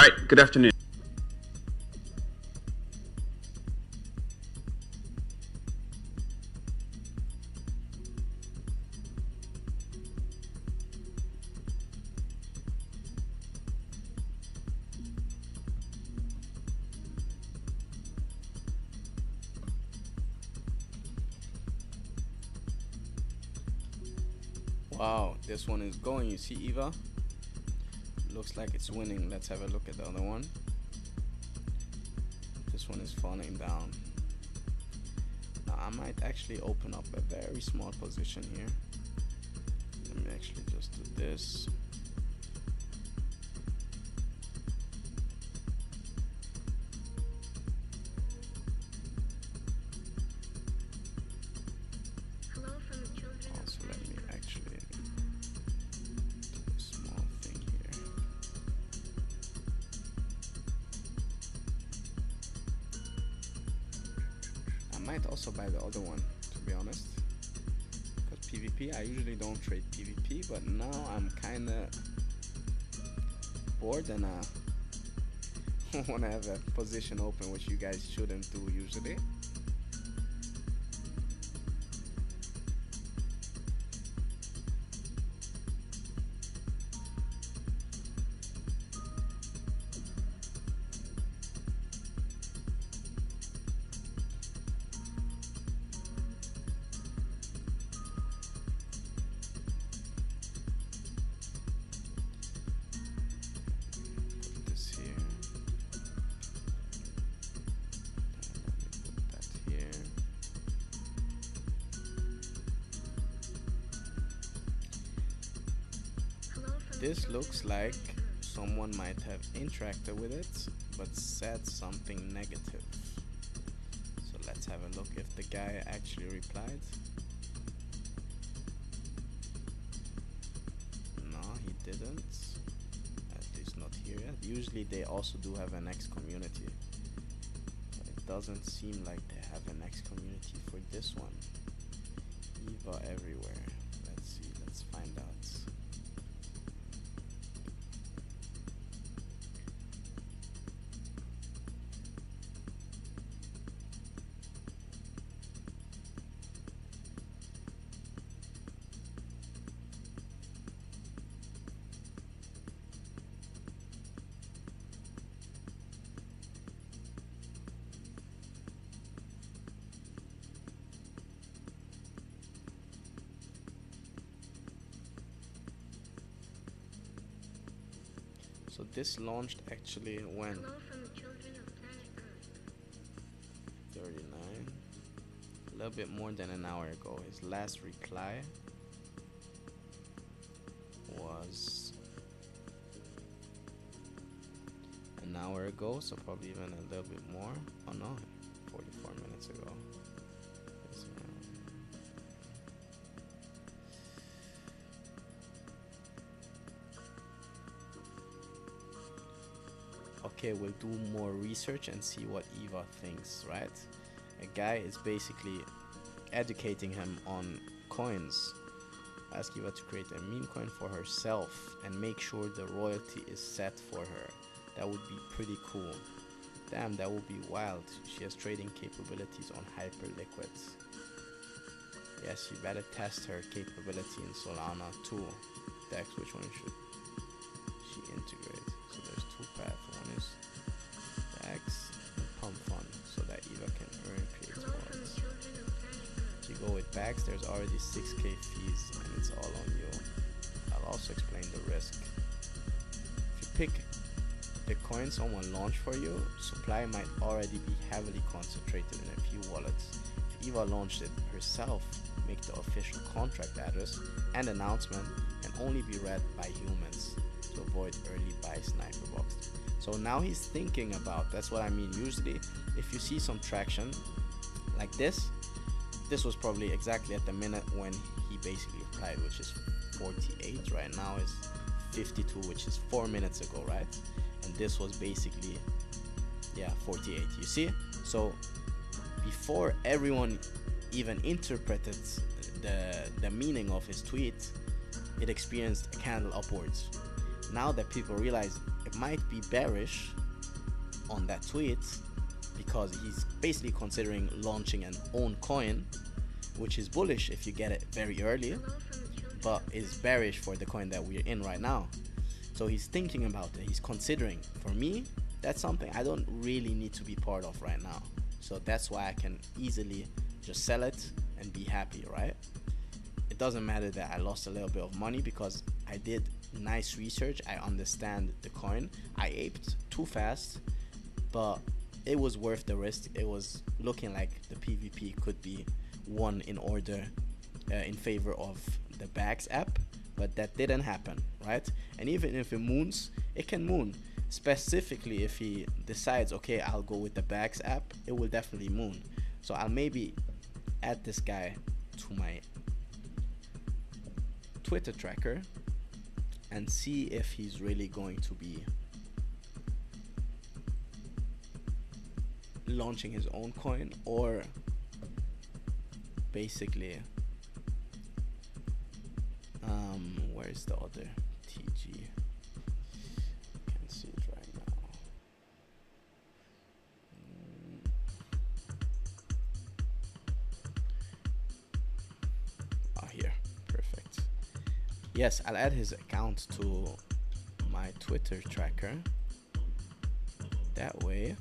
All right, good afternoon. Wow, this one is going. You see Eva? Looks like it's winning. Let's have a look at the other one. This one is falling down. Now I might actually open up a very small position here. Let me actually just do this. Also, let me actually do a small thing here. I might also buy the other one, to be honest. Because PvP, I usually don't trade PvP, but now I'm kinda bored and wanna have a position open, which you guys shouldn't do usually. Put this here. Let me put that here. This looks like someone might have interacted with it, but said something negative. So let's have a look if the guy actually replied. No, he didn't. At least not here yet. Usually they also do have an X community. But it doesn't seem like they have an X community for this one. Eva everywhere. Let's see, let's find out. So this launched actually when 39, a little bit more than an hour ago. His last reply was an hour ago, so probably even a little bit more. Oh no, 44 minutes ago. It's, okay, we'll do more research and see what Eva thinks, right? A guy is basically educating him on coins. Ask Eva to create a meme coin for herself and make sure the royalty is set for her. That would be pretty cool. Damn, that would be wild. She has trading capabilities on Hyperliquids. Yes, you better test her capability in Solana too. Dex, which one should she integrate? So there's two paths. One is Dex and Pump Fund, so that Eva can earn create points. If you go with Bax, there's already 6k fees and it's all on you. I'll also explain the risk. If you pick the coin someone launched for you, supply might already be heavily concentrated in a few wallets. If Eva launched it herself, make the official contract address and announcement and only be read by humans to avoid early buy sniper box. So now he's thinking about, that's what I mean. Usually if you see some traction like this was probably exactly at the minute when he basically replied, which is 48. Right now is 52, which is 4 minutes ago, right? And this was basically, yeah, 48. You see? So before everyone even interpreted the meaning of his tweet, it experienced a candle upwards. Now that people realize a it might be bearish on that tweet because he's basically considering launching an own coin, which is bullish if you get it very early, but is bearish for the coin that we're in right now. So he's thinking about it, he's considering. For me, that's something I don't really need to be part of right now. So that's why I can easily just sell it and be happy, right? It doesn't matter that I lost a little bit of money because I did nice research. I understand the coin. I aped too fast, but it was worth the risk. It was looking like the PvP could be won in order in favor of the Bags app, but that didn't happen, right? And even if it moons, it can moon. Specifically, if he decides, okay, I'll go with the Bags app, it will definitely moon. So I'll maybe add this guy to my Twitter tracker and see if he's really going to be launching his own coin, or basically where's the other TG? Can't see it right now. Here, perfect. Yes, I'll add his account to my Twitter tracker. That way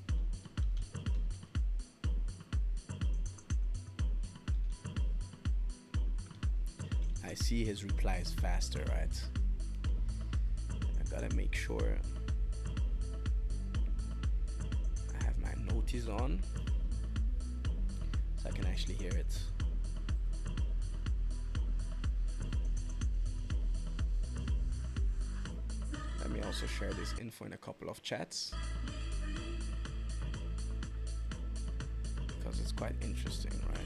I see his replies faster, right? I gotta make sure I have my notice on so I can actually hear it. Let me also share this info in a couple of chats because it's quite interesting, right?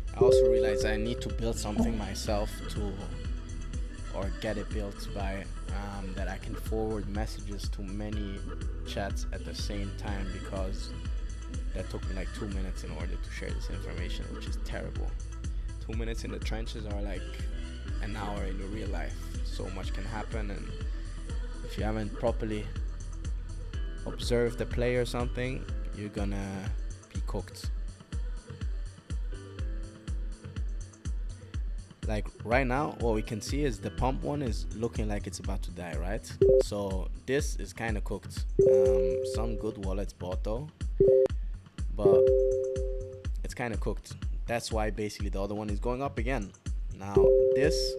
I also realized I need to build something myself to, or get it built by, that I can forward messages to many chats at the same time, because that took me like 2 minutes in order to share this information, which is terrible. 2 minutes in the trenches are like an hour in your real life. So much can happen, and if you haven't properly observed the play or something, you're gonna be cooked. Like right now, what we can see is the pump one is looking like it's about to die, right? So this is kind of cooked. Some good wallets bought though, but it's kind of cooked. That's why basically the other one is going up again. Now this,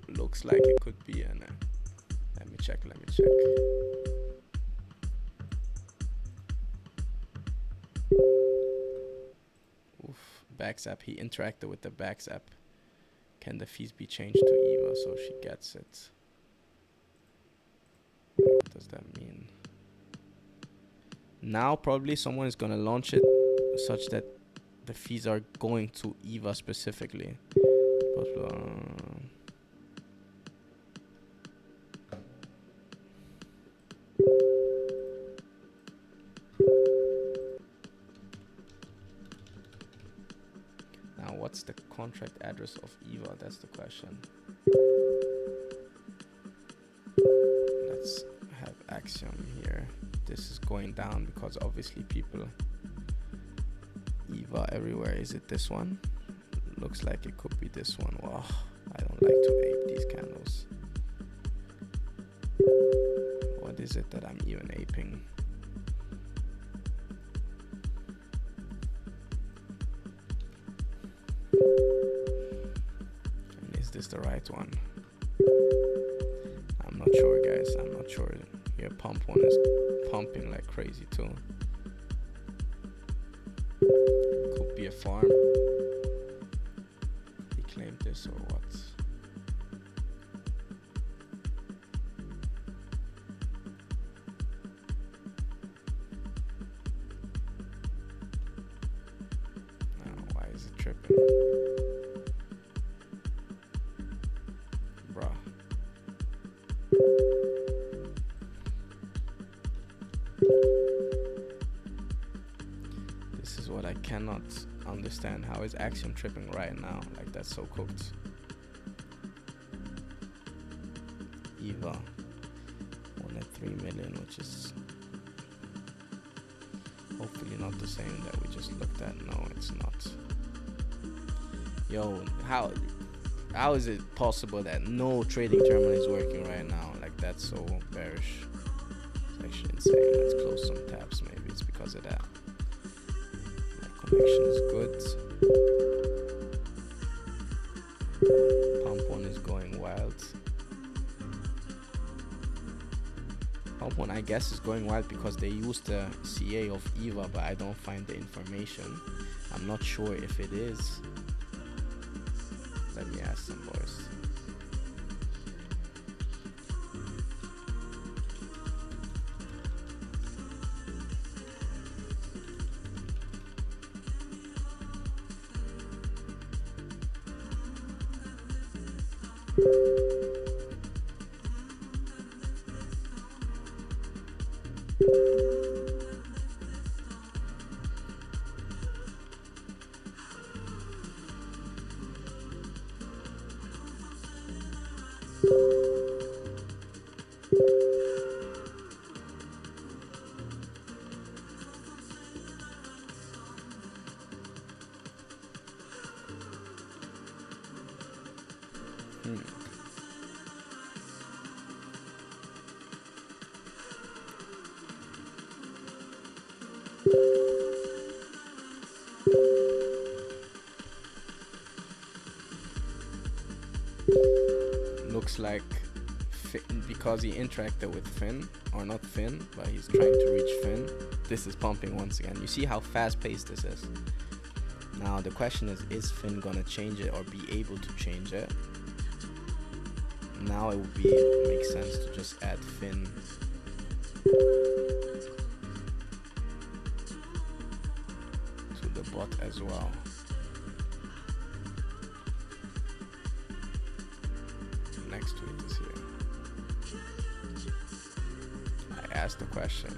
looks like it could be an. Let me check. Oof, Baxap. He interacted with the Baxap. Can the fees be changed to EVA so she gets it? What does that mean? Now probably someone is gonna launch it such that the fees are going to EVA specifically. Now what's the contract address of EVA? That's the question. Let's have Axiom here. This is going down because obviously people EVA everywhere. Is it this one? Looks like it could be this one. Wow, I don't like to ape these candles. What is it that I'm even aping? And is this the right one? I'm not sure, guys. I'm not sure. Here, pump one is pumping like crazy too. Could be a farm. He claimed this or what? Why is it tripping? Bruh. This is what I cannot understand. How is Axiom tripping right now? Like, that's so cooked. EVA 1 at 3 million, which is hopefully not the same that we just looked at. No, it's not. Yo, how is it possible that no trading terminal is working right now? Like, that's so bearish. It's actually insane. Let's close some tabs. Maybe it's because of that. Connection is good. Pump one is going wild. Pump one, I guess, is going wild because they used the CA of EVA, but I don't find the information. I'm not sure if it is. Let me ask some boys. Looks like because he interacted with Finn, or not Finn, but he's trying to reach Finn. This is pumping once again. You see how fast-paced this is. Now the question is Finn gonna change it or be able to change it? Now it would make sense to just add Finn to the bot as well. Next tweet is here. I asked the question.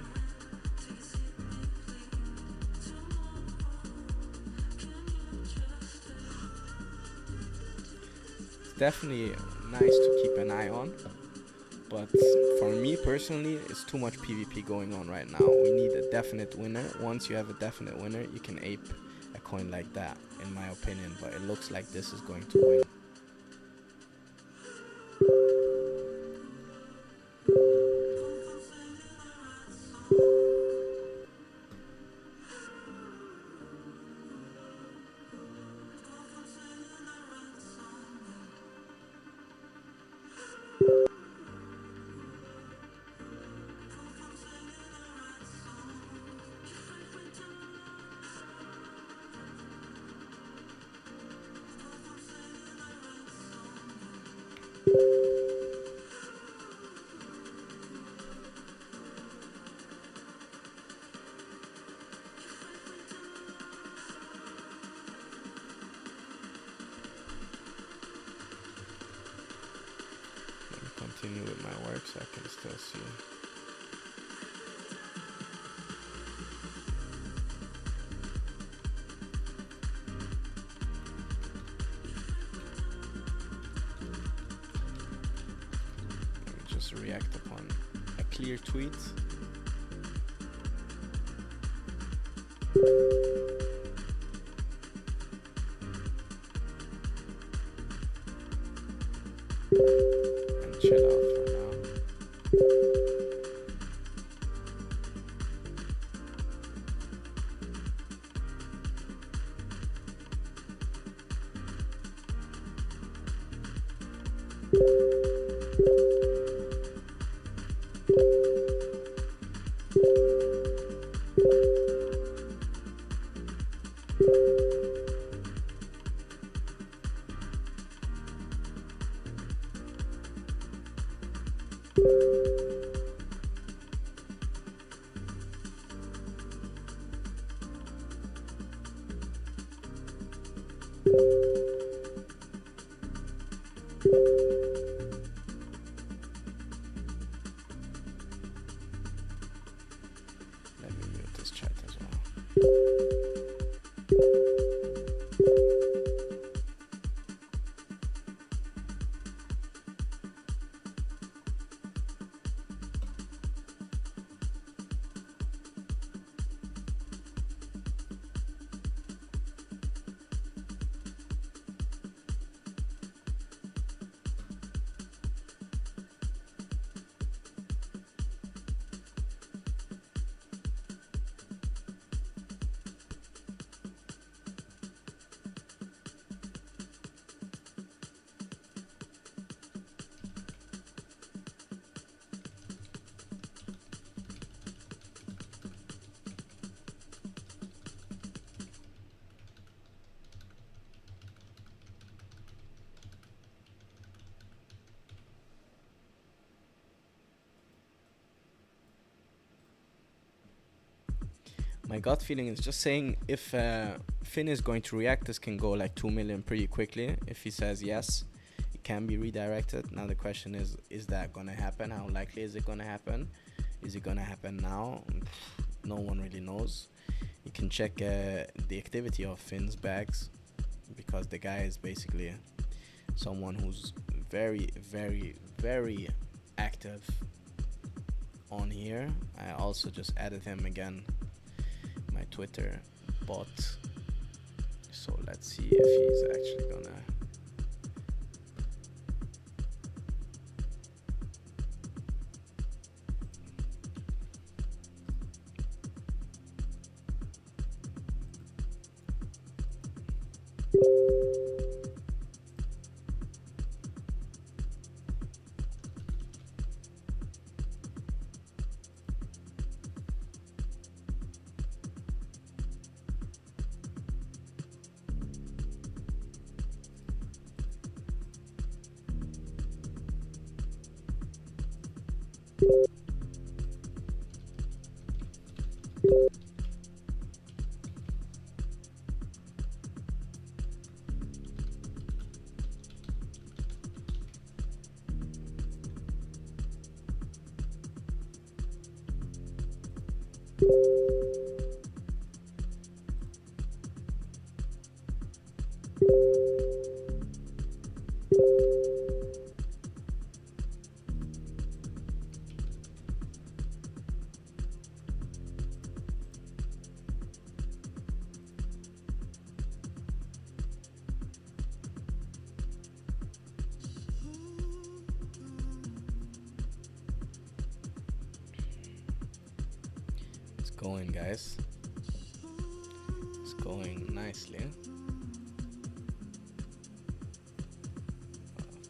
It's definitely nice to keep an eye on, but for me personally, it's too much PvP going on right now. We need a definite winner. Once you have a definite winner, you can ape a coin like that, in my opinion, but it looks like this is going to win. Continue with my work so I can still see. Let me just react upon a clear tweet. Chill out for now. Let me mute this chat as well. My gut feeling is just saying if Finn is going to react, this can go like 2 million pretty quickly. If he says yes, it can be redirected. Now the question is that going to happen? How likely is it going to happen? Is it going to happen now? No one really knows. You can check the activity of Finn's bags, because the guy is basically someone who's very, very, very active on here. I also just added him again, my Twitter bot, so let's see if he's actually gonna Going, guys. It's going nicely.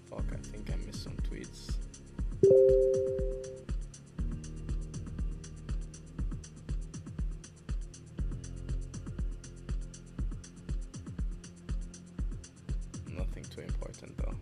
Fuck, I think I missed some tweets. Nothing too important though.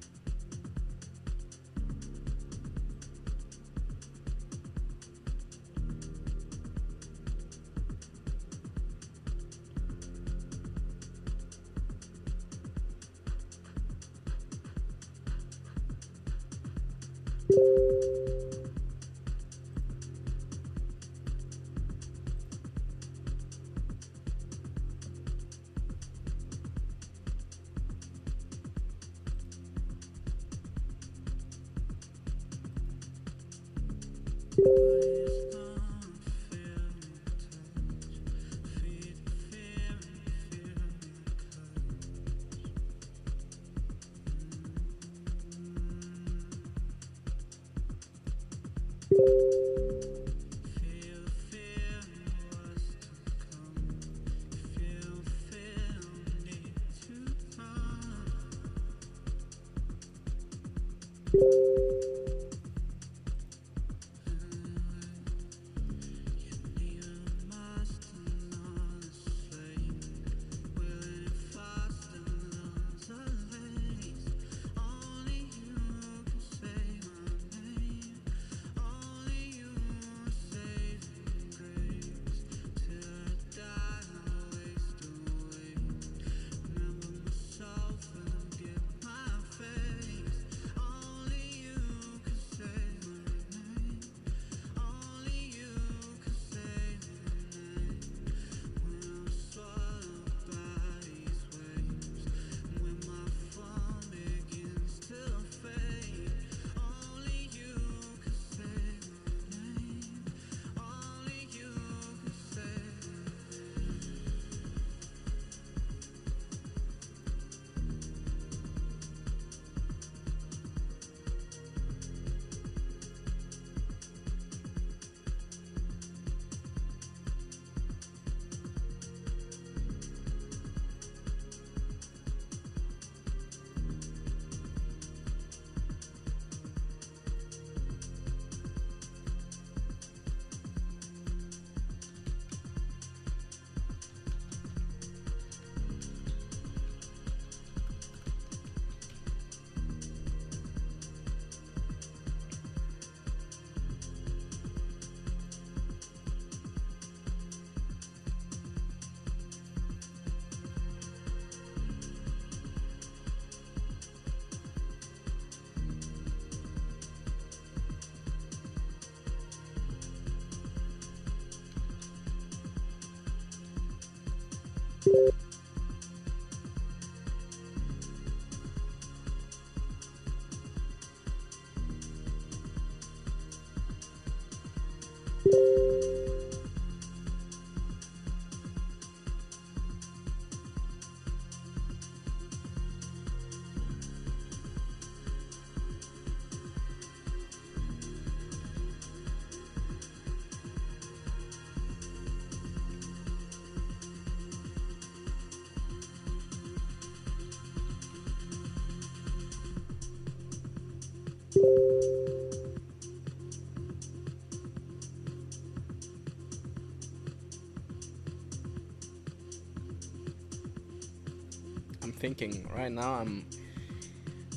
I'm thinking right now.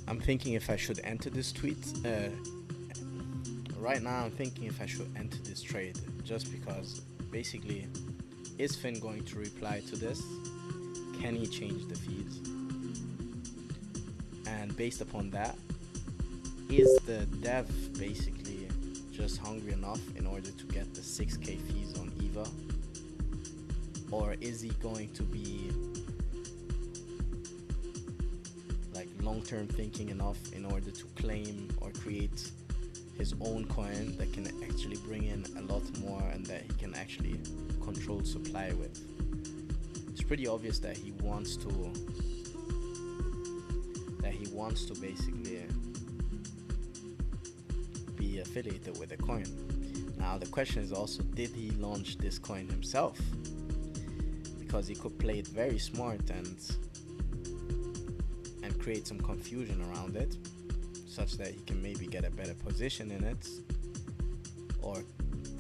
I'm thinking if I should enter this tweet right now I'm thinking if I should enter this trade, just because basically, is Finn going to reply to this? Can he change the fees? And based upon that, is the dev basically just hungry enough in order to get the 6k fees on EVA? Or is he going to be like long-term thinking enough in order to claim or create his own coin that can actually bring in a lot more and that he can actually control supply with? It's pretty obvious that he wants to basically be affiliated with a coin. Now the question is also, did he launch this coin himself? Because he could play it very smart and create some confusion around it, such that he can maybe get a better position in it, or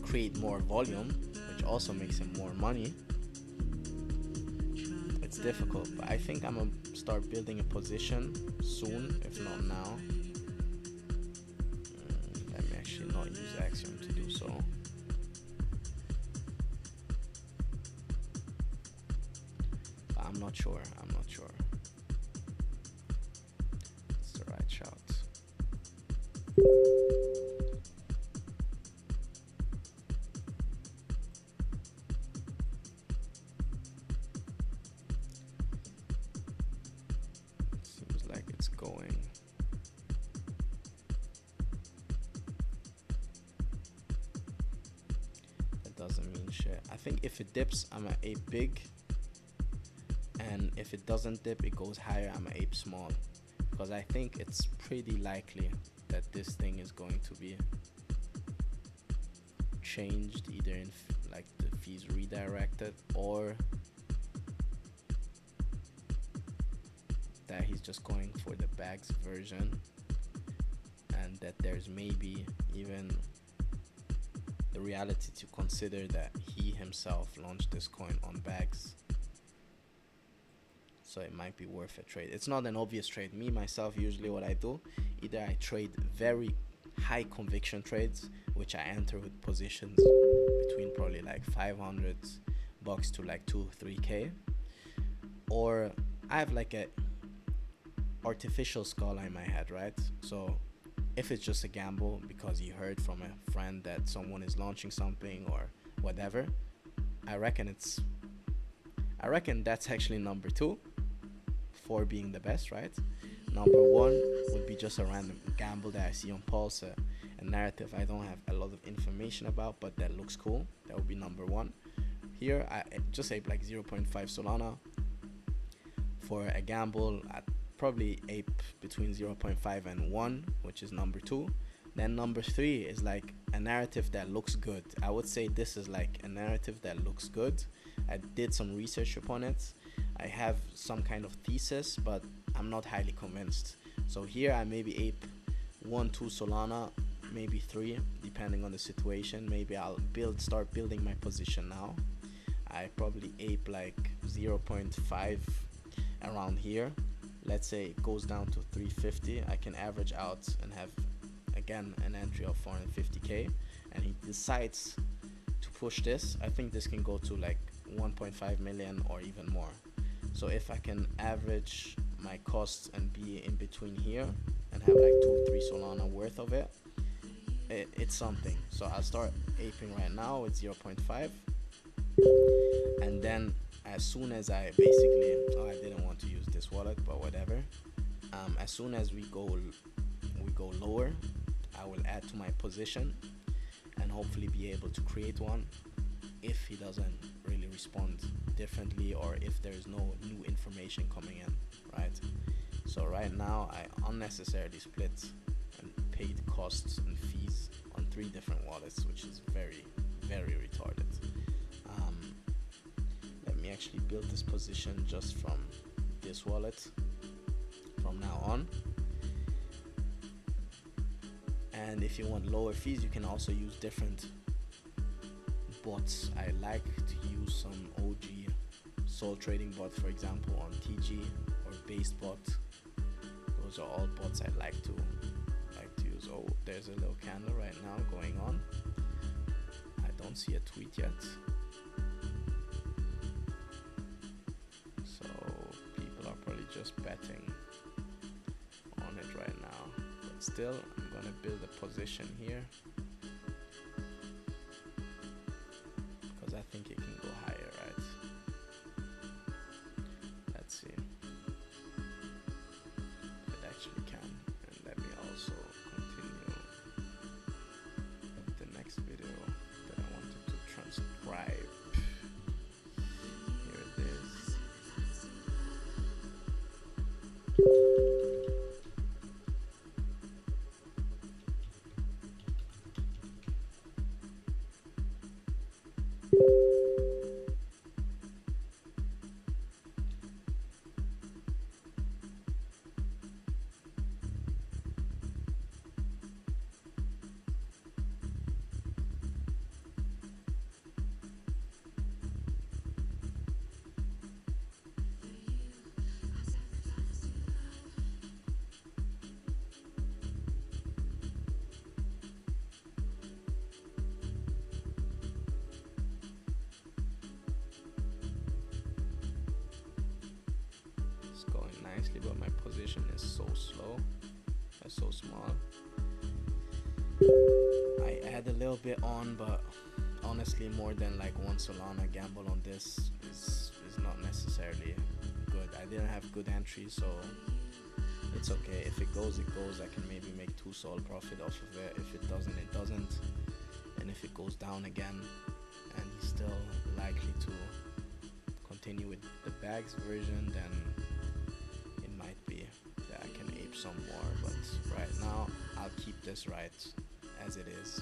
create more volume, which also makes him more money. It's difficult, but I think I'm gonna start building a position soon, if not now. Let me actually not use Axiom to do so. But I'm not sure. It's the right shout. Seems like it's going. That doesn't mean shit. I think if it dips, I'm an ape big. And if it doesn't dip, it goes higher, I'm an ape small. Because I think it's pretty likely that this thing is going to be changed, either in like the fees redirected, or that he's just going for the bags version, and that there's maybe even the reality to consider that he himself launched this coin on bags. So it might be worth a trade. It's not an obvious trade. Me myself, usually what I do, either I trade very high conviction trades, which I enter with positions between probably like $500 to like 2-3k, or I have like a artificial skull in my head, right? So if it's just a gamble because you heard from a friend that someone is launching something or whatever, I reckon that's actually number 2 for being the best, right? Number 1 would be just a random gamble that I see on Pulse, a narrative I don't have a lot of information about, but that looks cool. That would be number 1. Here I just ape like 0.5 Solana for a gamble. At probably ape between 0.5 and 1, which is number 2. Then number 3 is like a narrative that looks good. I would say this is like a narrative that looks good. I did some research upon it. I have some kind of thesis, but I'm not highly convinced. So here I maybe ape 1-2 Solana, maybe 3, depending on the situation. Maybe I'll start building my position now. I probably ape like 0.5 around here. Let's say it goes down to 350. I can average out and have again an entry of 450k, and he decides to push this. I think this can go to like 1.5 million or even more. So if I can average my costs and be in between here and have like 2-3 Solana worth of it, it's something. So I'll start aping right now with 0.5, and then as soon as I basically, I didn't want to use this wallet, but whatever. As soon as we go lower, I will add to my position and hopefully be able to create one if he doesn't really respond differently, or if there's no new information coming in, right? So right now I unnecessarily split and paid costs and fees on 3 different wallets, which is very, very retarded. Let me actually build this position just from this wallet from now on. And if you want lower fees, you can also use different bots. I like to use some OG Sol trading bot, for example, on TG, or Basebot. Those are all bots I like to use. So there's a little candle right now going on. I don't see a tweet yet. So people are probably just betting on it right now. But still, I'm gonna build a position here because I think it can go higher, right? Let's see. It actually can. And let me also continue with the next video that I wanted to transcribe. Here it is. It's going nicely, but my position is so slow, so small. I add a little bit on, but honestly, more than like one Solana gamble on this is not necessarily good. I didn't have good entry, so it's okay. If it goes, it goes. I can maybe make 2 sol profit off of it. If it doesn't, it doesn't. And if it goes down again, and he's still likely to continue with the bags version, then it might be that I can ape some more. But right now, I'll keep this right as it is.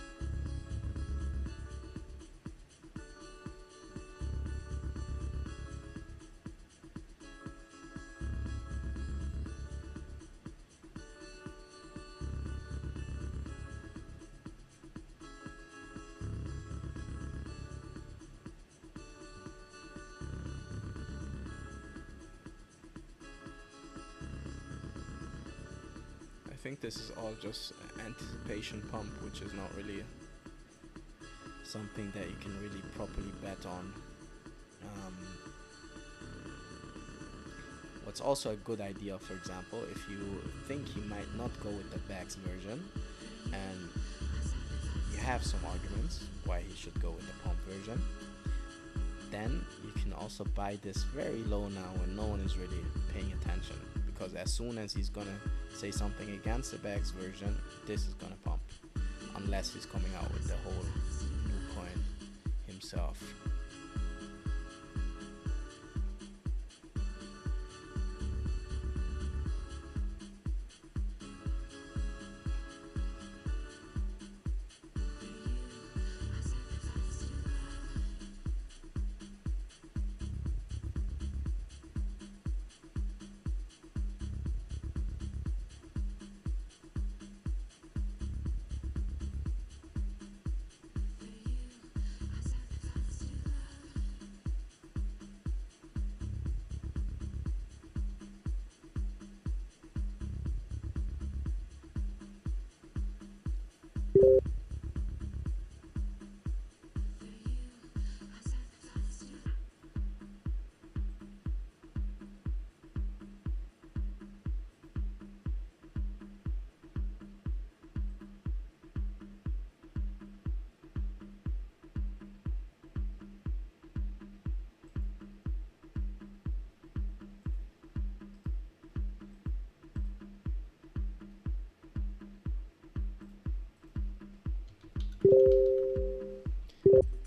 I think this is all just anticipation pump, which is not really something that you can really properly bet on. What's also a good idea, for example, if you think he might not go with the bags version and you have some arguments why he should go with the pump version, then you can also buy this very low now when no one is really paying attention, because as soon as he's gonna say something against the bags version, this is gonna pump, unless he's coming out with the whole new coin himself.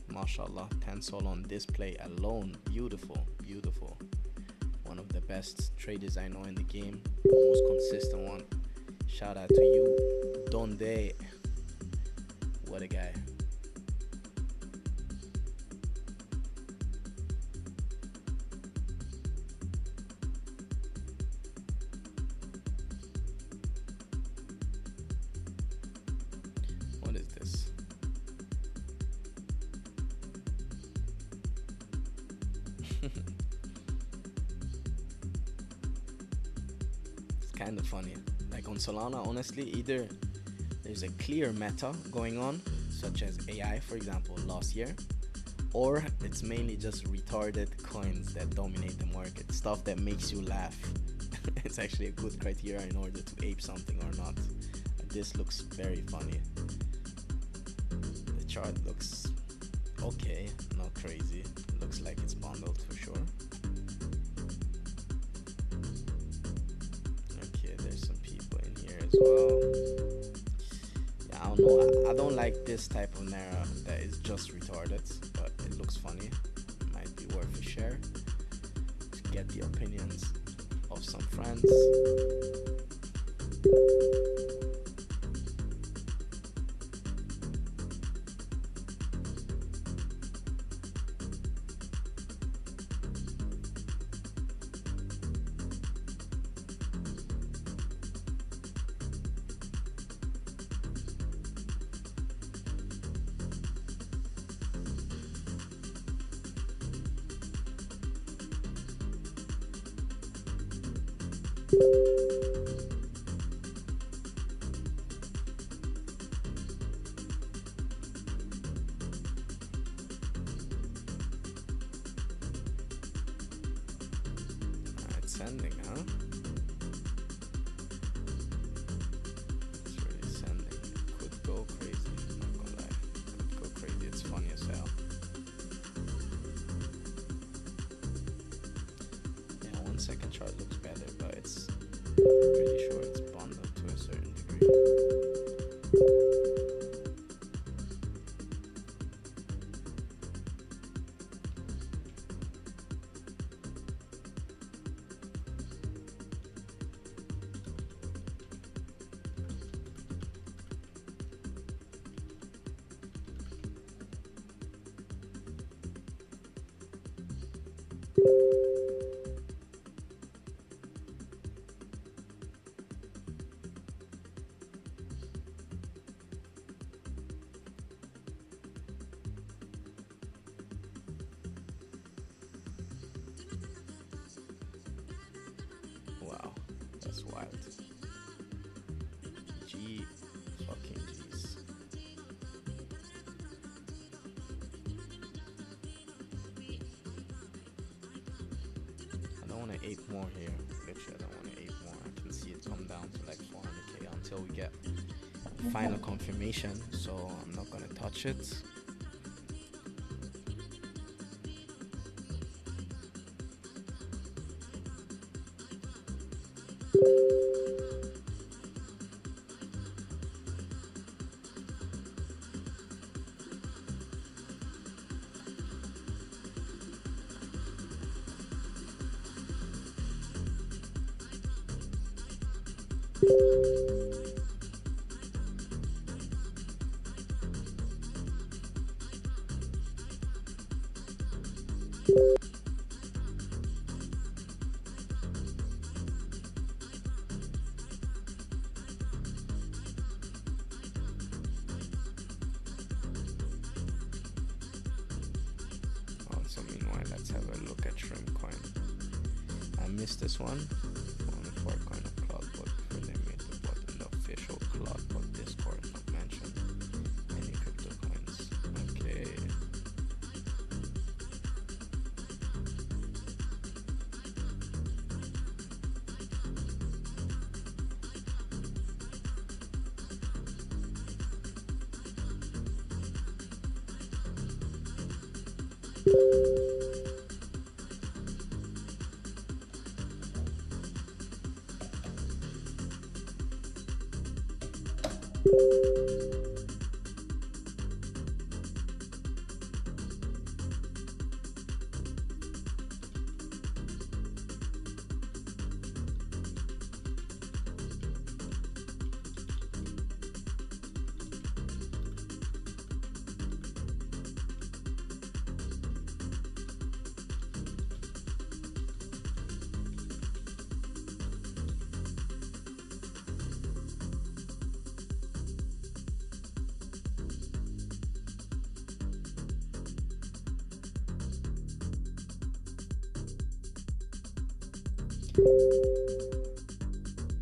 Mashallah, 10 sol on display alone. Beautiful, beautiful. One of the best traders I know in the game. Most consistent one. Shout out to you, Donde. What a guy. What is this? It's kind of funny. Like on Solana, honestly, either there's a clear meta going on, such as AI, for example, last year, or it's mainly just retarded coins that dominate the market, stuff that makes you laugh. It's actually a good criteria in order to ape something or not. This looks very funny. The chart looks okay, not crazy. Looks like it's bundled for sure. Okay, there's some people in here as well. Yeah, I don't know. I don't like this type of Nara that is just retarded, but it looks funny. Might be worth a share to get the opinions of some friends. Sending, huh? It's really sending. Could go crazy, not gonna lie. Could go crazy, it's funny as hell. Yeah, 1 second chart looks better, but it's pretty sure it's bundled to a certain degree. Wow, that's wild. G fucking G's. I don't want to ape more here. Literally, I don't want to ape more. I can see it come down to like 400k until we get final confirmation, so I'm not gonna touch it. So meanwhile, let's have a look at Shrimp Coin. I missed this one. Only 4 coin of CloudBot before they made the bot in the official CloudBot Discord, not mentioned any crypto coins. Okay.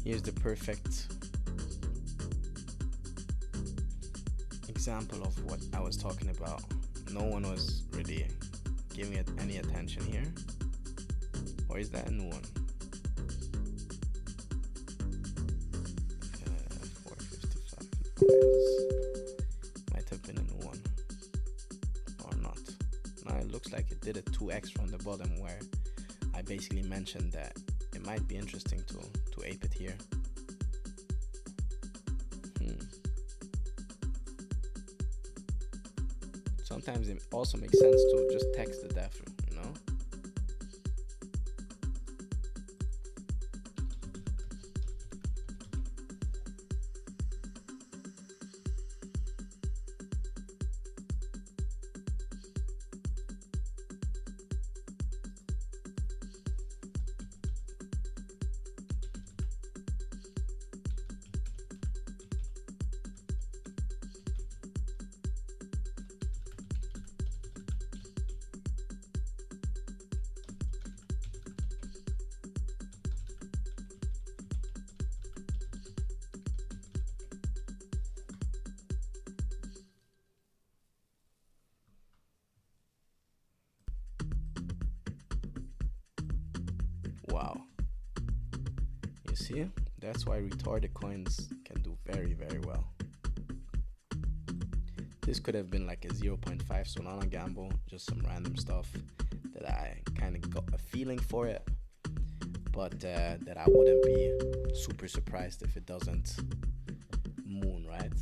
Here's the perfect example of what I was talking about. No one was really giving it any attention here. Or is that a new one? 455 might have been a new one. Or not. Now it looks like it did a 2x from the bottom, where I basically mentioned that it might be interesting to ape it here. Sometimes it also makes sense to just text the depth, you know? Wow. You see? That's why retarded coins can do very, very well. This could have been like a 0.5 Solana gamble, just some random stuff that I kind of got a feeling for it, but that I wouldn't be super surprised if it doesn't moon, right?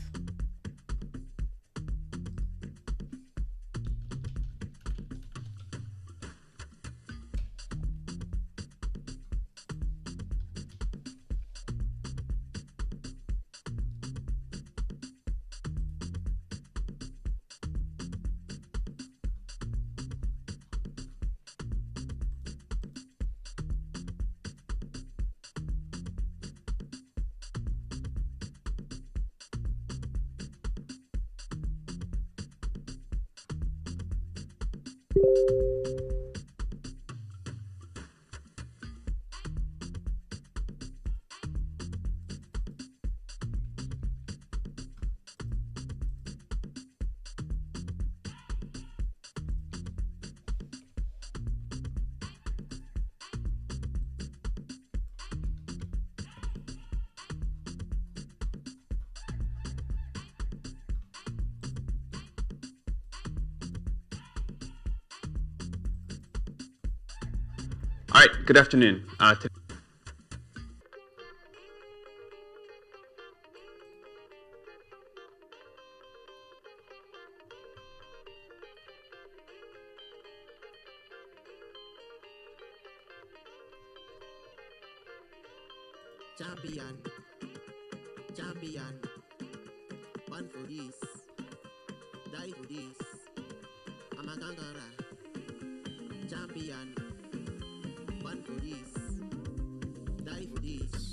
All right, good afternoon. Champion, one for this, die for this. I'm a conqueror. Champion, one for this, die for this.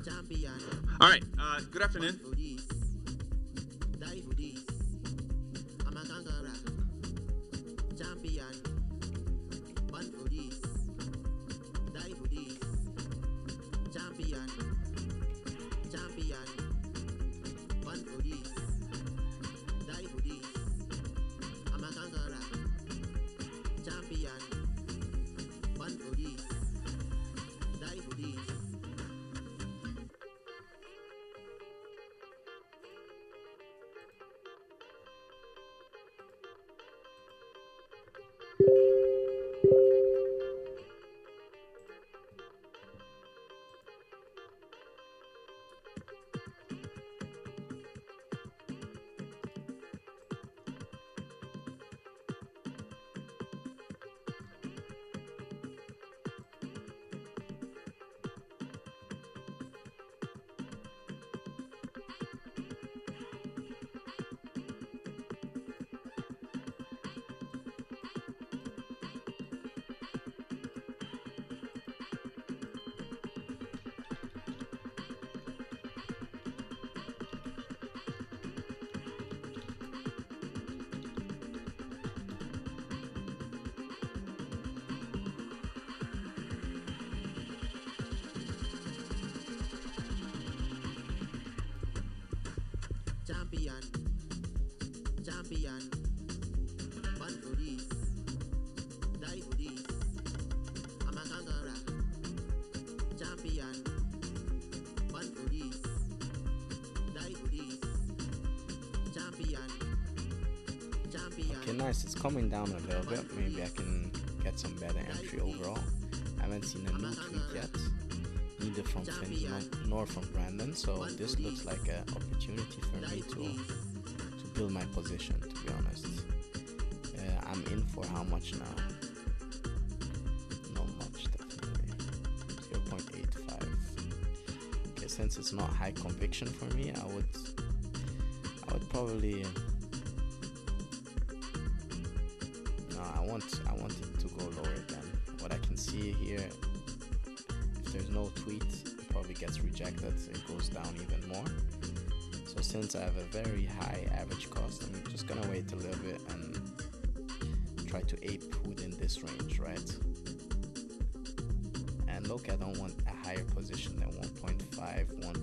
Champion. All right, good afternoon. For this, die for this. I'm a conqueror. Champion, one for this, die for this. Champion, one for this, die for this. I'm a conqueror. Champion, one for this, die for this. champion, champion. Born for this, die for this. I'm a conqueror, champion. Born for this, die for this. Champion, champion. Okay, nice. It's coming down a little bit. Maybe I can get some better entry overall. I haven't seen a new tweet yet, neither from Finn nor from Brandon. So this looks like an opportunity for me to build my position. To be honest, I'm in for how much now? Not much, definitely. 0.85. Okay, since it's not high conviction for me, I would probably. No, I want it to go lower again. What I can see here, if there's no tweet, it probably gets rejected. It goes down even more. So since I have a very high average cost, I'm just gonna wait a little bit and try to ape within this range, right? And look, I don't want a higher position than 1.5, 1.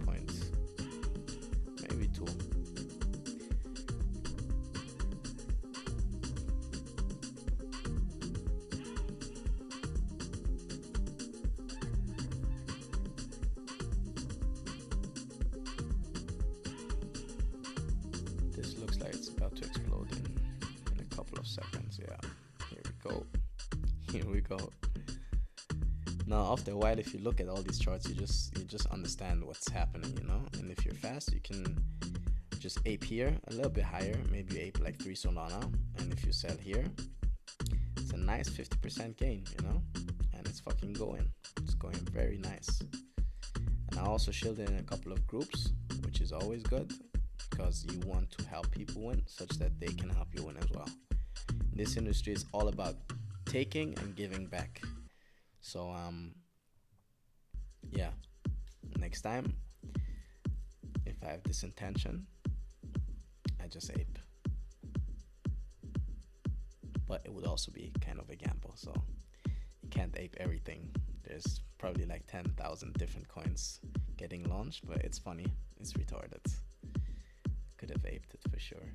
Maybe 2. This looks like it's about to explode in a couple of seconds. Yeah, here we go. Here we go. Now, after a while, if you look at all these charts, you just understand what's happening, you know. And if you're fast, you can just ape here a little bit higher. Maybe you ape like 3 Solana, and if you sell here, it's a nice 50% gain, you know. And it's fucking going. It's going very nice. And I also shielded in a couple of groups, which is always good, because you want to help people win such that they can help you win as well. This industry is all about taking and giving back. So yeah, next time if I have this intention, I just ape. But it would also be kind of a gamble, so you can't ape everything. There's probably like 10,000 different coins getting launched, but it's funny, it's retarded. Could have aped it for sure.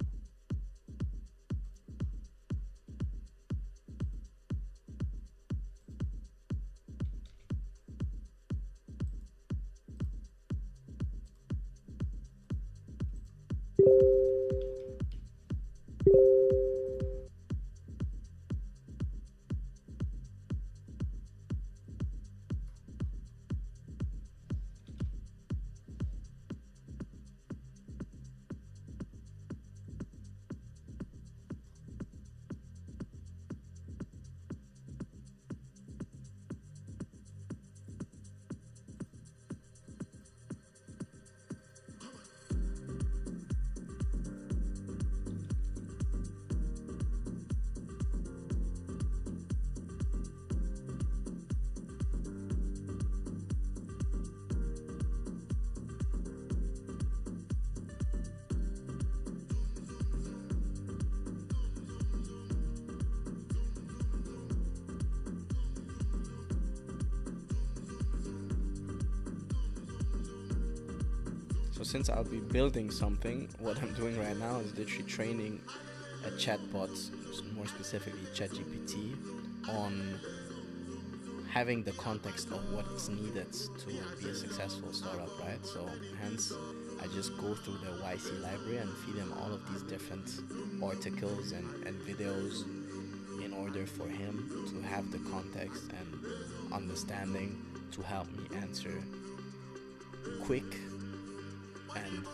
So since I'll be building something, what I'm doing right now is literally training a chatbot, more specifically ChatGPT, on having the context of what's needed to be a successful startup, right? So hence, I just go through the YC library and feed him all of these different articles and videos in order for him to have the context and understanding to help me answer quick and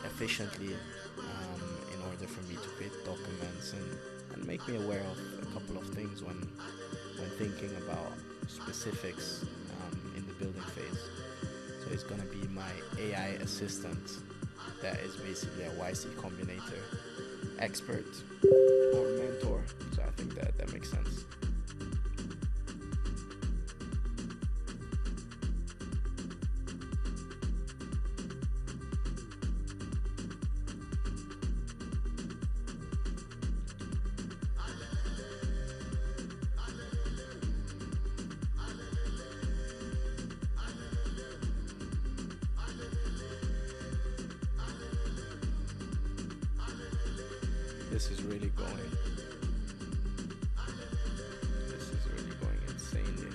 efficiently in order for me to create documents and make me aware of a couple of things when thinking about specifics in the building phase. So it's gonna be my AI assistant that is basically a YC Combinator expert or mentor. So I think that makes sense. This is really going. This is really going insanely.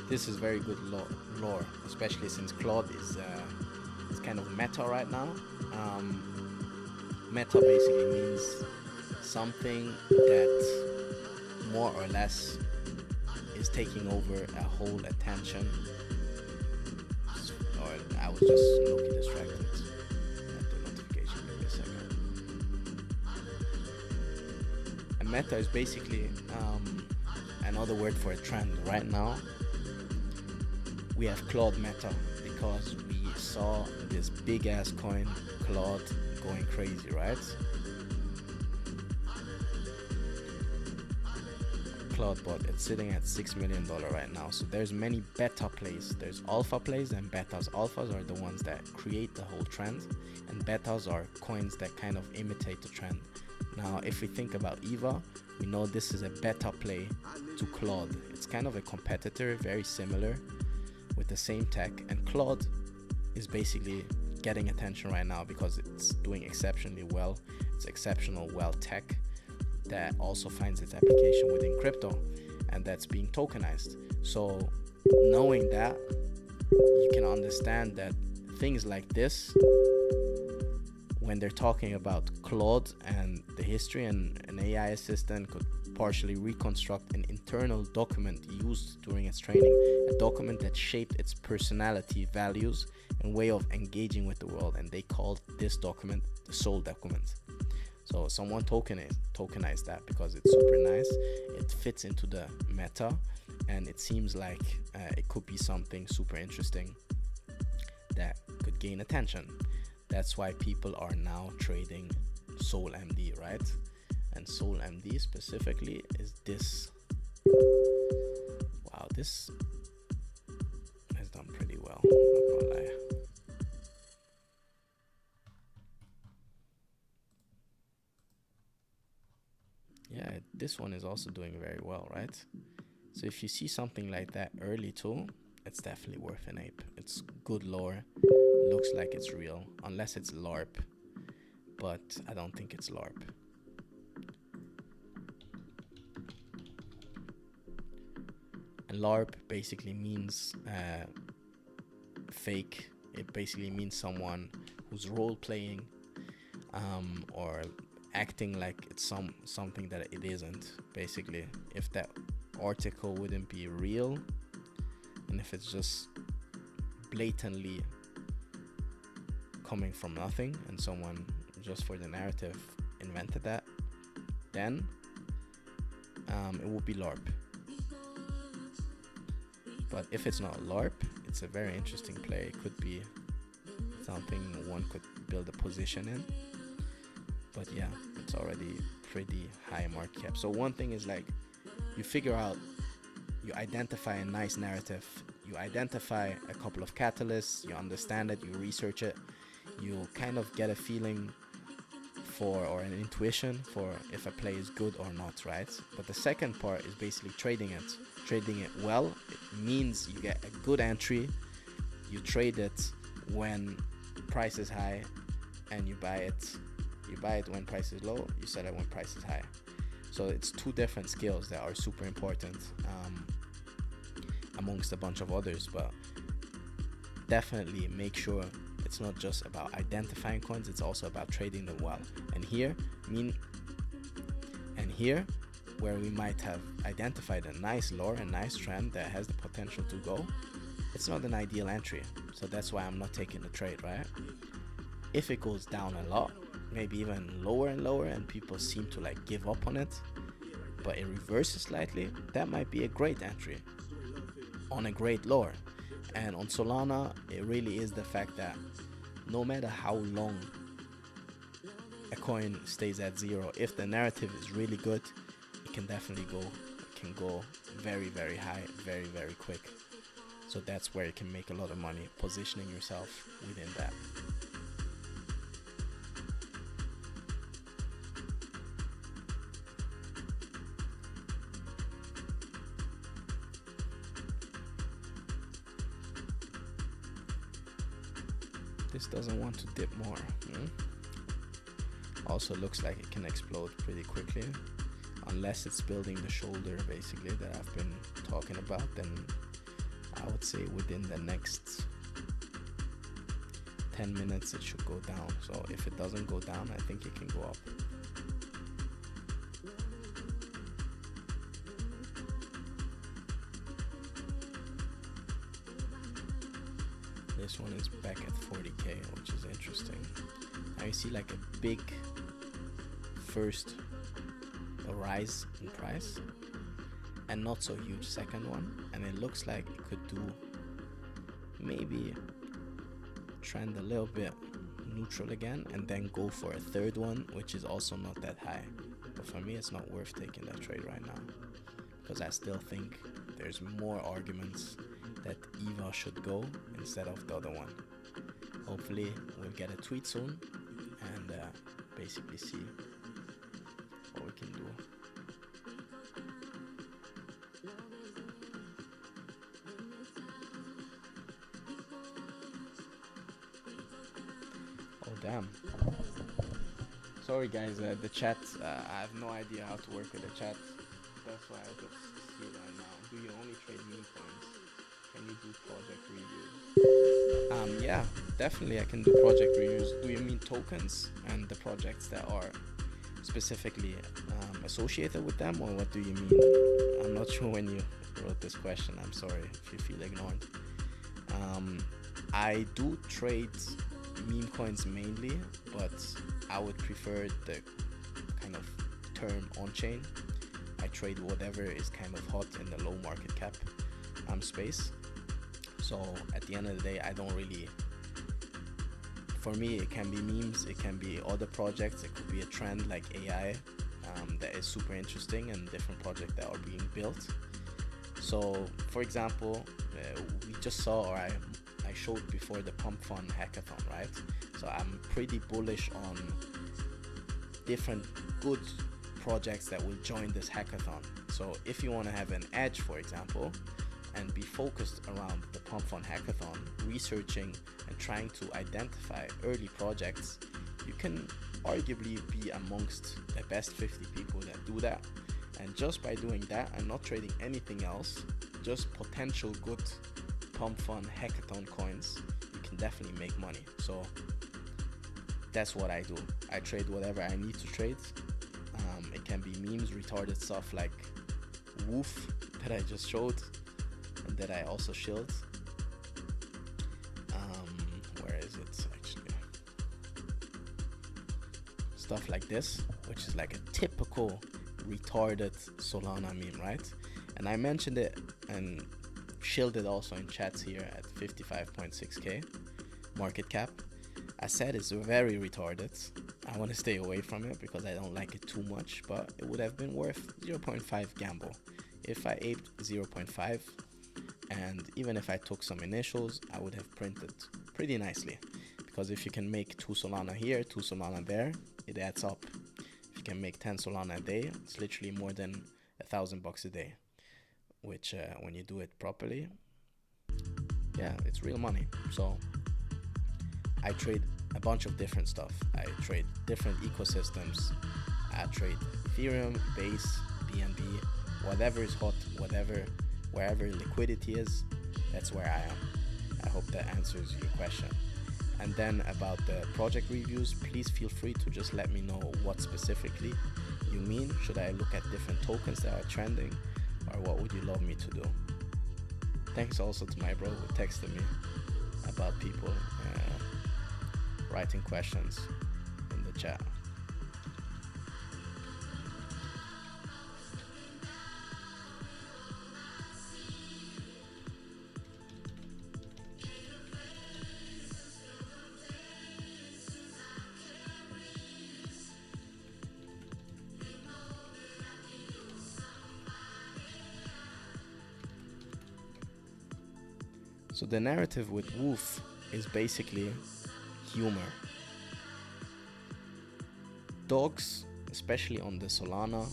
This is very good lore, especially since Claude is it's kind of meta right now. Meta basically means something that more or less is taking over a whole attention. Or I was just looking distracted at the notification. Give me a second. A meta is basically another word for a trend. Right now we have Claude Meta because we saw this big ass coin Claude going crazy, right? Claude bot, it's sitting at $6 million right now. So there's many beta plays. There's alpha plays and betas. Alphas are the ones that create the whole trend, and betas are coins that kind of imitate the trend. Now if we think about EVA, we know this is a beta play to Claude. It's kind of a competitor, very similar, with the same tech, and Claude is basically getting attention right now because it's doing exceptionally well. It's exceptional well tech that also finds its application within crypto, and that's being tokenized. So knowing that, you can understand that things like this, when they're talking about Claude and the history, and an AI assistant could partially reconstruct an internal document used during its training, a document that shaped its personality, values, and way of engaging with the world, and they called this document the soul document. So someone tokenized that because it's super nice, it fits into the meta, and it seems like it could be something super interesting that could gain attention. That's why people are now trading Soul MD, right? And Soul MD specifically is this. Wow, this has done pretty well, not gonna lie. Yeah, this one is also doing very well, right? So if you see something like that early too, it's definitely worth an ape. It's good lore, looks like it's real, unless it's LARP, but I don't think it's LARP. And LARP basically means fake. It basically means someone who's role playing or acting like it's something that it isn't. Basically, if that article wouldn't be real, and if it's just blatantly coming from nothing and someone just for the narrative invented that, then it would be LARP. But if it's not LARP, it's a very interesting play. It could be something one could build a position in. But yeah, it's already pretty high market cap. So one thing is like, you figure out, you identify a nice narrative, you identify a couple of catalysts, you understand it, you research it, you kind of get a feeling for, or an intuition for, if a play is good or not, right? But the second part is basically trading it. Trading it well, it means you get a good entry, you trade it when price is high, and you buy it when price is low, you sell it when price is high. So it's two different skills that are super important amongst a bunch of others. But definitely make sure it's not just about identifying coins, it's also about trading them well. And here, where we might have identified a nice lore, a nice trend that has the potential to go, it's not an ideal entry. So that's why I'm not taking the trade, right? If it goes down a lot, maybe even lower and lower, and people seem to like give up on it, but it reverses slightly, that might be a great entry on a great lore. And on Solana, it really is the fact that no matter how long a coin stays at zero, if the narrative is really good, it can definitely go very, very high, very, very quick. So that's where you can make a lot of money, positioning yourself within that. This doesn't want to dip more. Also looks like it can explode pretty quickly, unless it's building the shoulder basically that I've been talking about. Then I would say within the next 10 minutes it should go down. So if it doesn't go down, I think it can go up. This one is back at 40k, which is interesting. Now you see like a big first rise in price and not so huge second one, and it looks like it could do maybe trend a little bit neutral again and then go for a third one, which is also not that high. But for me, it's not worth taking that trade right now, because I still think there's more arguments that EVA should go instead of the other one. Hopefully we'll get a tweet soon and basically see what we can do. Oh damn. Sorry guys, the chat, I have no idea how to work with the chat. That's why I just see it right now. Do you only trade meme coins? Can you do project reviews? Yeah, definitely I can do project reviews. Do you mean tokens and the projects that are specifically associated with them, or what do you mean? I'm not sure when you wrote this question. I'm sorry if you feel ignored. I do trade meme coins mainly, but I would prefer the kind of term on-chain. I trade whatever is kind of hot in the low market cap space. So at the end of the day, I don't really, for me it can be memes, it can be other projects, it could be a trend like AI that is super interesting, and different projects that are being built. So for example, we just saw, or I showed before, the Pump Fund hackathon, right? So I'm pretty bullish on different good projects that will join this hackathon. So if you want to have an edge, for example, and be focused around the Pump Fund hackathon, researching and trying to identify early projects, you can arguably be amongst the best 50 people that do that. And just by doing that and not trading anything else, just potential good Pump Fund hackathon coins, you can definitely make money. So that's what I do. I trade whatever I need to trade. It can be memes, retarded stuff like Woof that I just showed and that I also shilled. Where is it actually? Stuff like this, which is like a typical retarded Solana meme, right? And I mentioned it and shilled it also in chats here at 55.6k market cap. I said it's very retarded. I want to stay away from it because I don't like it too much, but it would have been worth 0.5 gamble. If I aped 0.5, and even if I took some initials, I would have printed pretty nicely. Because if you can make 2 Solana here, 2 Solana there, it adds up. If you can make 10 Solana a day, it's literally more than $1,000 a day. Which when you do it properly, yeah, it's real money. So I trade a bunch of different stuff. I trade different ecosystems. I trade Ethereum, Base, BNB, whatever is hot, wherever liquidity is, that's where I am. I hope that answers your question. And then about the project reviews, please feel free to just let me know what specifically you mean. Should I look at different tokens that are trending, or what would you love me to do? Thanks also to my bro who texted me about people writing questions in the chat. So the narrative with WOOF is basically humor. Dogs, especially on the Solana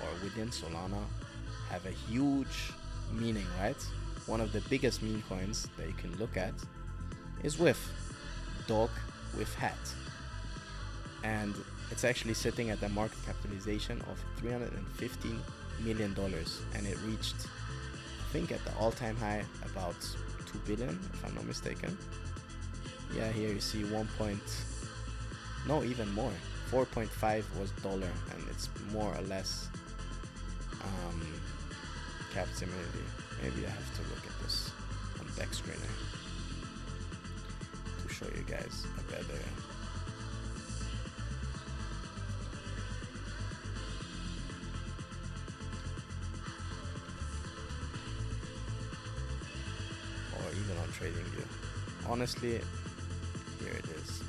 or within Solana, have a huge meaning, right? One of the biggest meme coins that you can look at is WIF, dog with hat. And it's actually sitting at a market capitalization of $315 million, and it reached, I think at the all-time high, about 2 billion, if I'm not mistaken. Yeah, here you see even more. 4.5 was dollar, and it's more or less capped similarly. Maybe I have to look at this on Dex Screener to show you guys a better. Or even on TradingView. Honestly, here it is.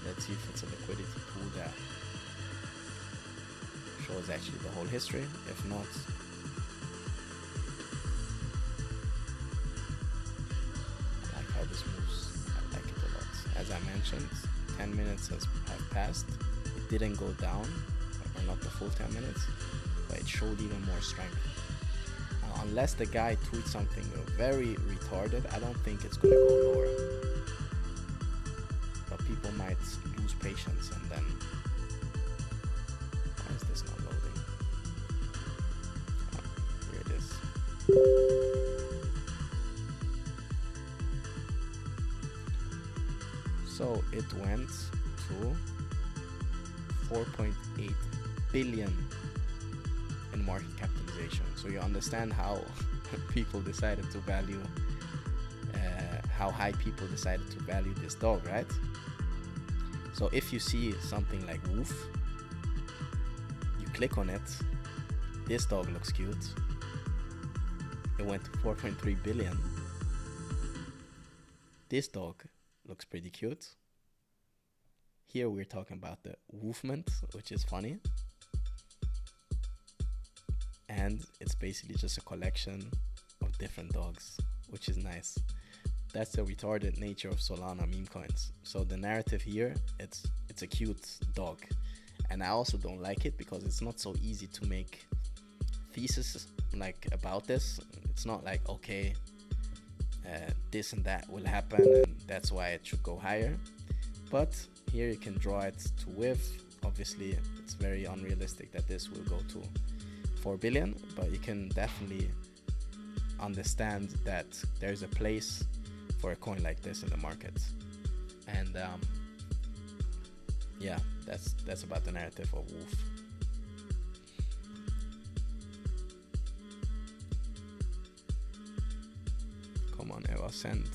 Let's see if it's a liquidity pool that shows actually the whole history. If not, I like how this moves. I like it a lot. As I mentioned, 10 minutes have passed. It didn't go down, or not the full 10 minutes, but it showed even more strength. Unless the guy tweets something very retarded, I don't think it's gonna go lower. But people might lose patience, and then why is this not loading? Oh, here it is. So it went to 4.8 billion in market capitalization. So you understand how people decided to value, how high people decided to value this dog, right? So if you see something like WOOF, you click on it, this dog looks cute, it went to 4.3 billion. This dog looks pretty cute. Here we're talking about the Woofment, which is funny. And it's basically just a collection of different dogs, which is nice. That's the retarded nature of Solana meme coins. So the narrative here, it's a cute dog. And I also don't like it because it's not so easy to make thesis like about this. It's not like, okay, this and that will happen and that's why it should go higher. But here you can draw it to WIF. Obviously, it's very unrealistic that this will go to 4 billion, but you can definitely understand that there's a place for a coin like this in the market. And yeah, that's about the narrative of WOOF. Come on, Eva, send.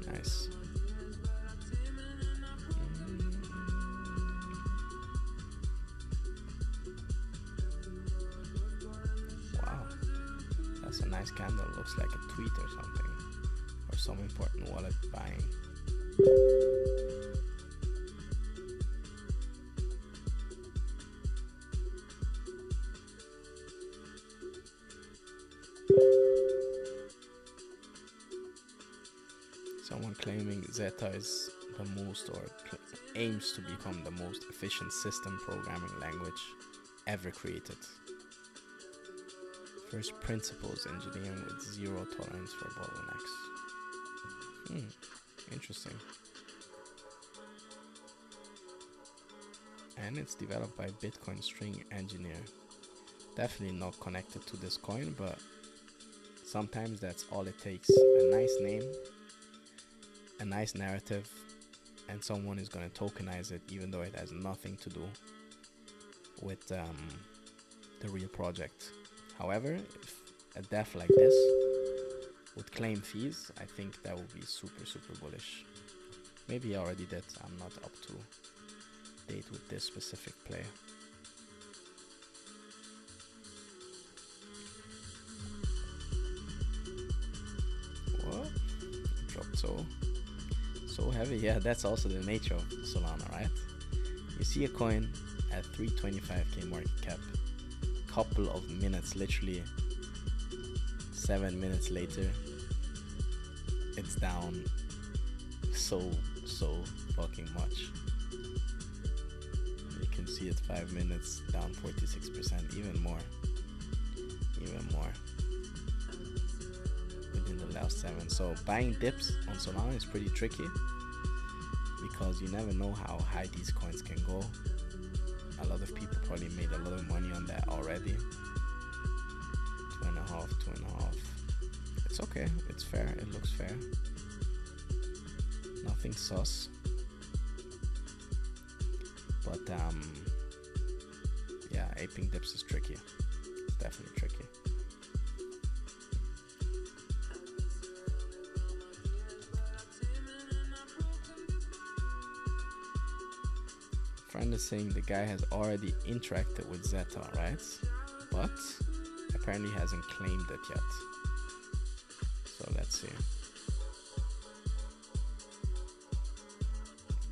Nice. Wow, that's a nice candle. Looks like a tweet or something, or some important wallet buying. Zeta is the most, or aims to become the most efficient system programming language ever created. First principles engineering with zero tolerance for bottlenecks. Interesting. And it's developed by Bitcoin String Engineer. Definitely not connected to this coin, but sometimes that's all it takes. A nice name, a nice narrative, and someone is going to tokenize it, even though it has nothing to do with the real project. However, if a DEF like this would claim fees, I think that would be super, super bullish. Maybe I already did. I'm not up to date with this specific play. What? Dropped so heavy. Yeah, that's also the nature of Solana, right? You see a coin at 325k market cap, couple of minutes, literally 7 minutes later, it's down so fucking much. You can see it 5 minutes down 46%, even more within the last 7. So buying dips on Solana is pretty tricky because you never know how high these coins can go. A lot of people probably made a lot of money on that already. 2.5. It's okay, it's fair, it looks fair. Nothing sus. But yeah, aping dips is tricky. It's definitely tricky. Friend is saying the guy has already interacted with Zeta, right? But apparently hasn't claimed it yet. So let's see.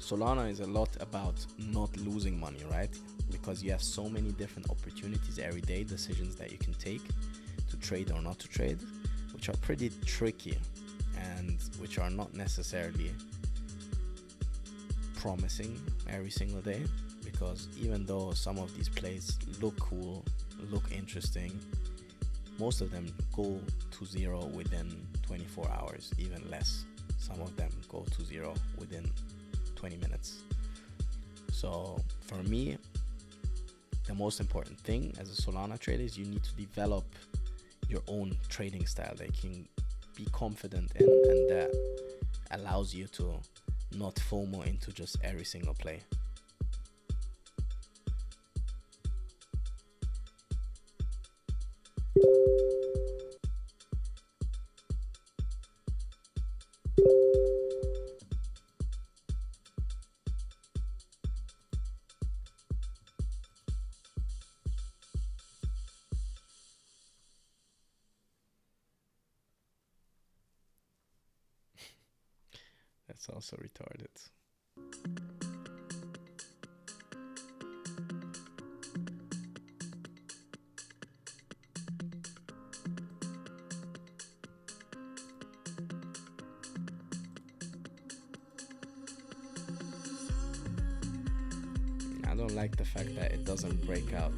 Solana is a lot about not losing money, right? Because you have so many different opportunities every day, decisions that you can take to trade or not to trade, which are pretty tricky and which are not necessarily promising every single day, because even though some of these plays look cool, look interesting, most of them go to zero within 24 hours, even less. Some of them go to zero within 20 minutes. So for me, the most important thing as a Solana trader is you need to develop your own trading style that you can be confident in, and that allows you to not FOMO into just every single play. That's also retarded. I don't like the fact that it doesn't break out.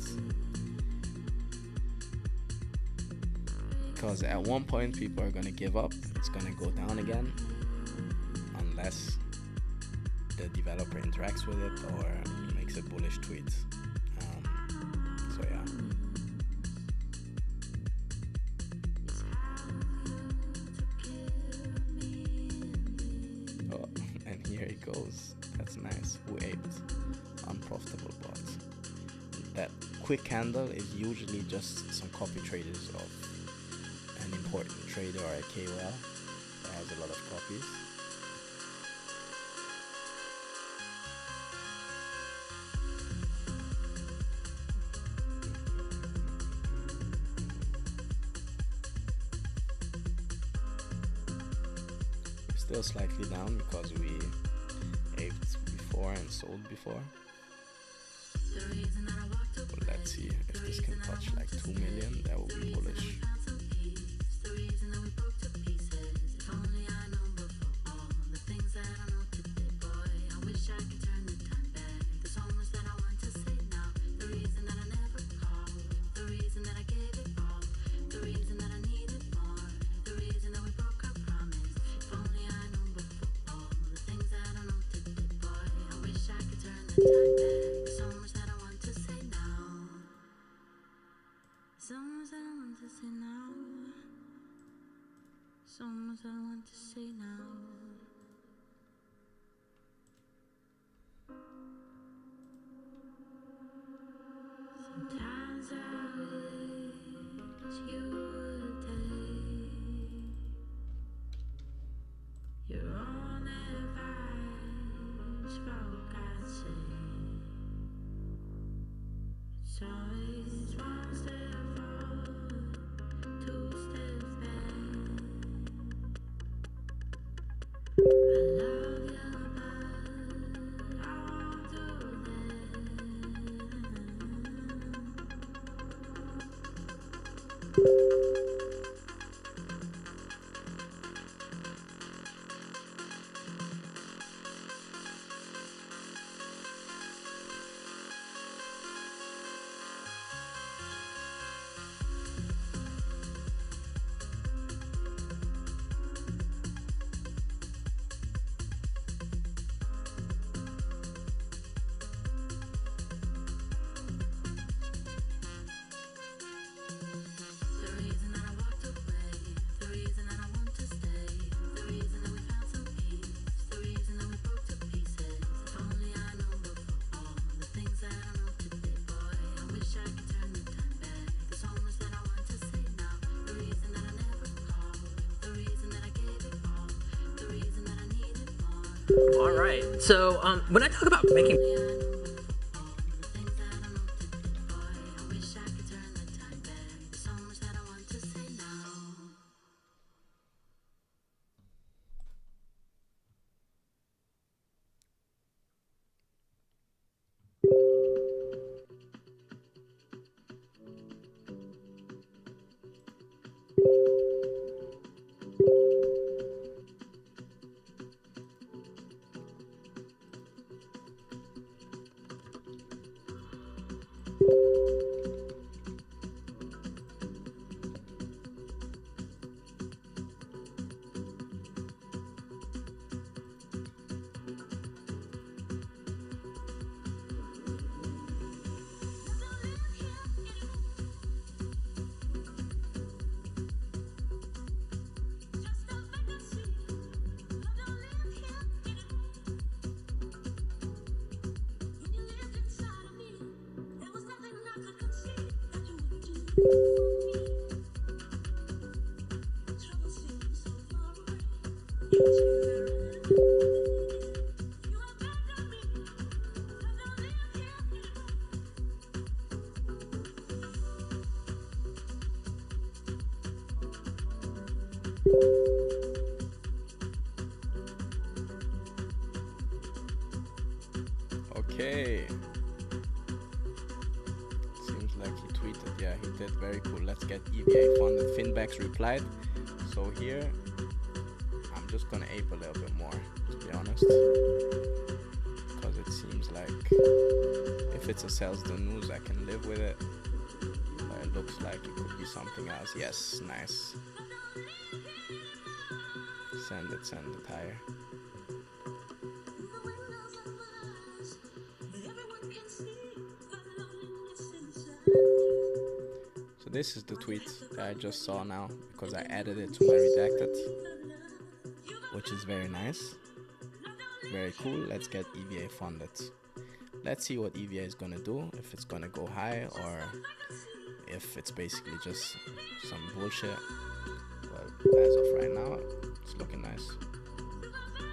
Because at one point people are going to give up. It's going to go down again. Unless the developer interacts with it or makes a bullish tweet. So yeah. Oh, and here it goes. That's nice. Who aped? Unprofitable bot. That quick candle is usually just some copy traders of an important trader or a KOL that has a lot of copies. Still slightly down because we aped before and sold before. But let's see if this can touch like 2 million. That would be bullish. All right. So when I talk about making Okay. Seems like he tweeted. Yeah, he did. Very cool. Let's get EVA funded. Finbex replied. So here, I'm just gonna ape a little bit more, to be honest, because it seems like if it's a sales the news, I can live with it. But it looks like it could be something else. Yes, nice. Send it higher. So this is the tweet that I just saw now because I added it to my redacted, which is very nice, very cool. Let's get EVA funded. Let's see what EVA is gonna do, if it's gonna go high or if it's basically just some bullshit. But as of right now, it's looking nice.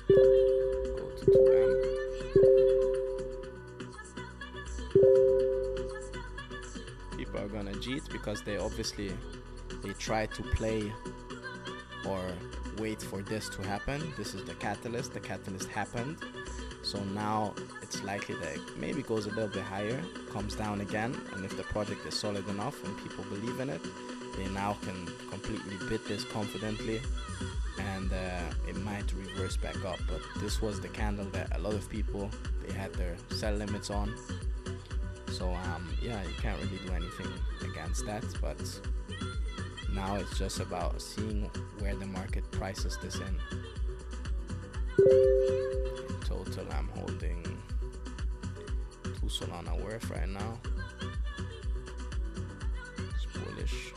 Go to 2M. People are gonna cheat because they try to play or wait for this to happen. This is the catalyst. The catalyst happened. So now it's likely that it maybe goes a little bit higher, comes down again, and if the project is solid enough and people believe in it, they now can completely bid this confidently, and it might reverse back up. But this was the candle that a lot of people, they had their sell limits on. So yeah, you can't really do anything against that, but now it's just about seeing where the market prices this in. In total, I'm holding Solana worth right now. It's bullish.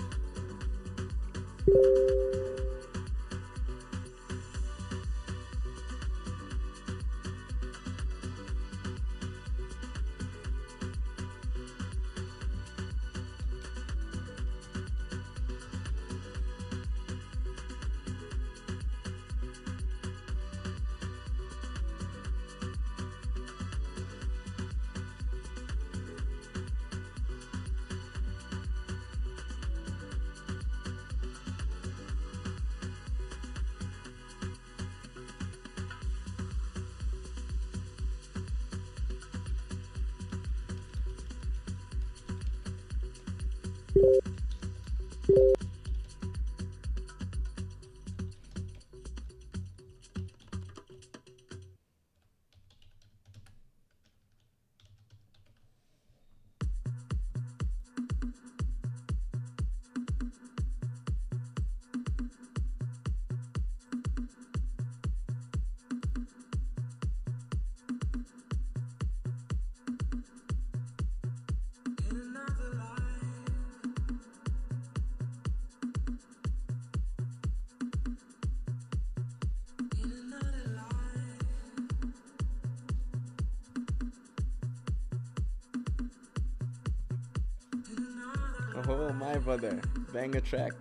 Oh my brother, banger track.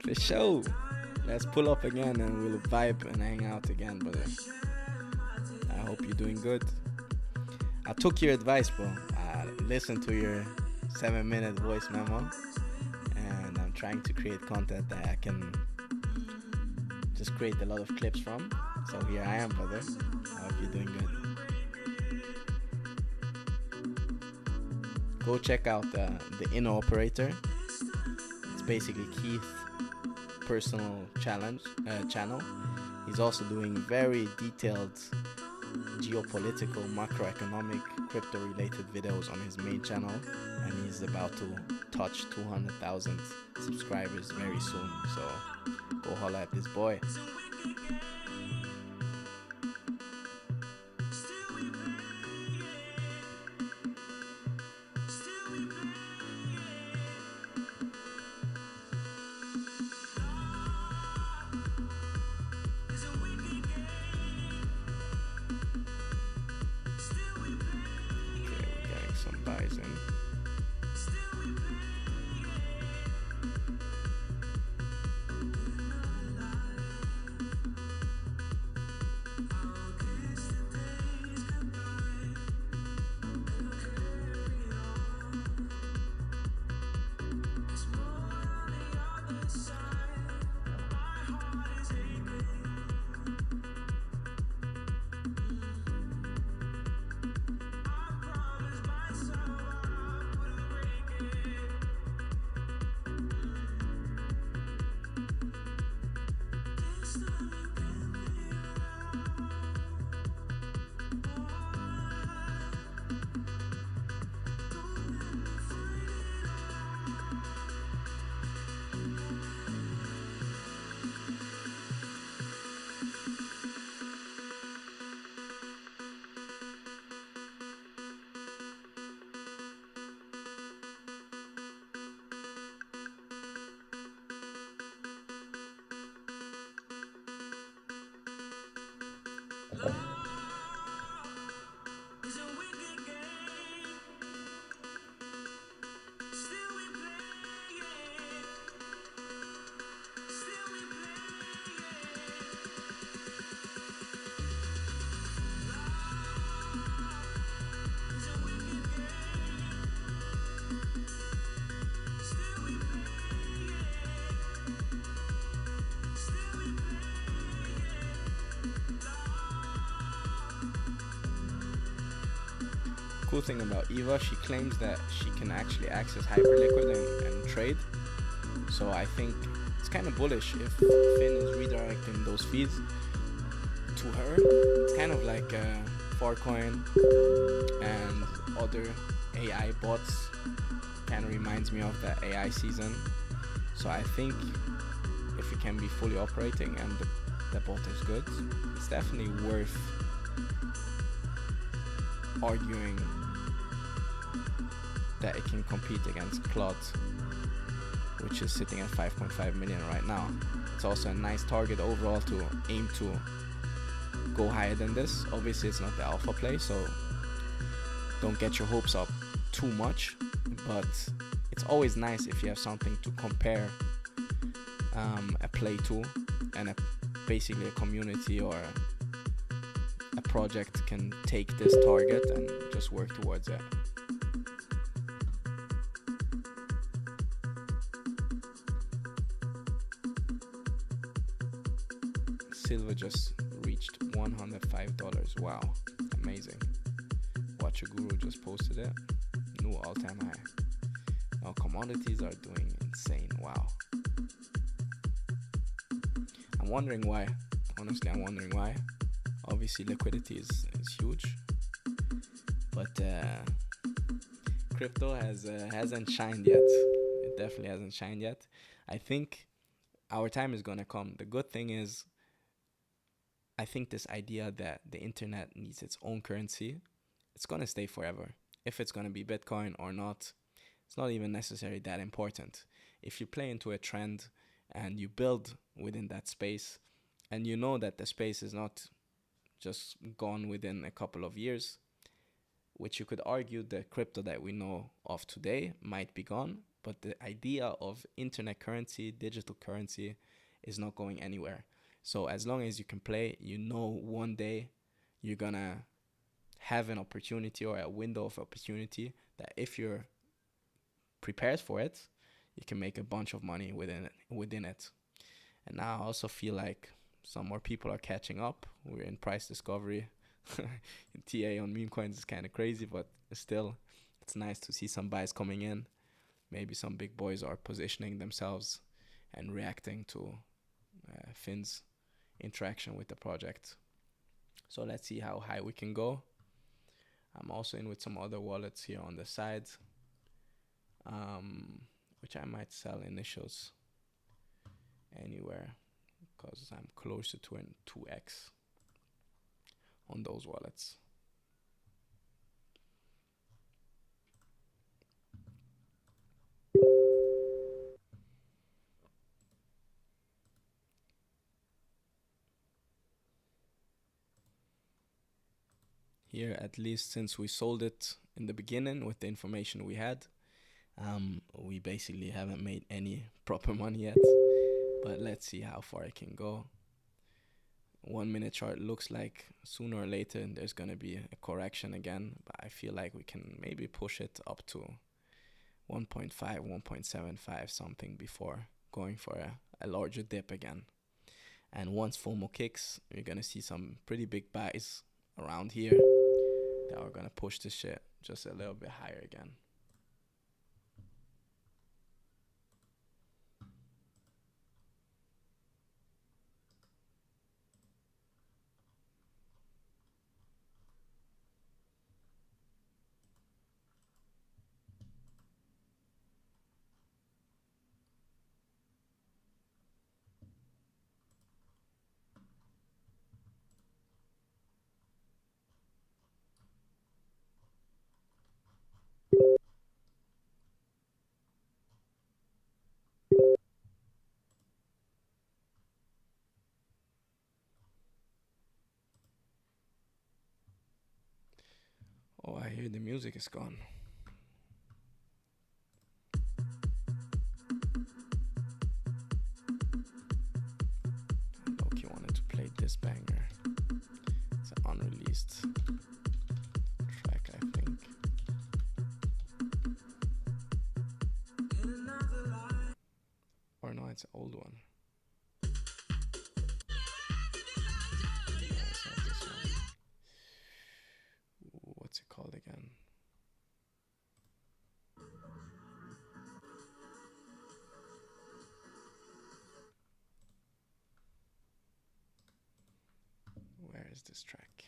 For sure. Let's pull up again and we'll vibe and hang out again, brother. I hope you're doing good. I took your advice, bro. I listened to your 7-minute voice memo, and I'm trying to create content that I can just create a lot of clips from. So here I am, brother. I hope you're doing good. Go check out the Inner Operator. It's basically Keith's personal channel. He's also doing very detailed geopolitical, macroeconomic, crypto-related videos on his main channel, and he's about to touch 200,000 subscribers very soon. So go holla at this boy. Cool thing about Eva, she claims that she can actually access Hyperliquid and trade. So I think it's kind of bullish if Finn is redirecting those feeds to her. It's kind of like Farcoin and other AI bots. Kind of reminds me of that AI season. So I think if it can be fully operating and the bot is good, it's definitely worth arguing that it can compete against Claude, which is sitting at 5.5 million right now. It's also a nice target overall to aim to go higher than this. Obviously it's not the alpha play, so don't get your hopes up too much, but it's always nice if you have something to compare a play to, and basically a community or a project can take this target and just work towards it. Silver just reached $105. Wow, amazing. Watch Your Guru just posted it. New all-time high. Now commodities are doing insane. Wow. I'm wondering why. Honestly, I'm wondering why. Obviously, liquidity is huge, but crypto hasn't shined yet. It definitely hasn't shined yet. I think our time is gonna come. The good thing is, I think this idea that the internet needs its own currency, it's gonna stay forever. If it's gonna be Bitcoin or not, it's not even necessarily that important. If you play into a trend and you build within that space, and you know that the space is not just gone within a couple of years, which you could argue the crypto that we know of today might be gone, but the idea of internet currency, digital currency, is not going anywhere. So as long as you can play, you know one day you're gonna have an opportunity or a window of opportunity that if you're prepared for it, you can make a bunch of money within it. And now I also feel like some more people are catching up. We're in price discovery. TA on meme coins is kind of crazy, but still, it's nice to see some buys coming in. Maybe some big boys are positioning themselves and reacting to Finn's interaction with the project. So let's see how high we can go. I'm also in with some other wallets here on the side, which I might sell initials anywhere, because I'm closer to an 2x on those wallets. Here, at least since we sold it in the beginning with the information we had, we basically haven't made any proper money yet, but let's see how far it can go. 1 minute chart looks like sooner or later there's going to be a correction again, but I feel like we can maybe push it up to 1.5, 1.75 something before going for a larger dip again. And once FOMO kicks, you're going to see some pretty big buys around here that are going to push this shit just a little bit higher again. Oh, I hear the music is gone. Loki wanted to play this banger. It's an unreleased track, I think. Or no, it's an old one. What's it called again? Where is this track?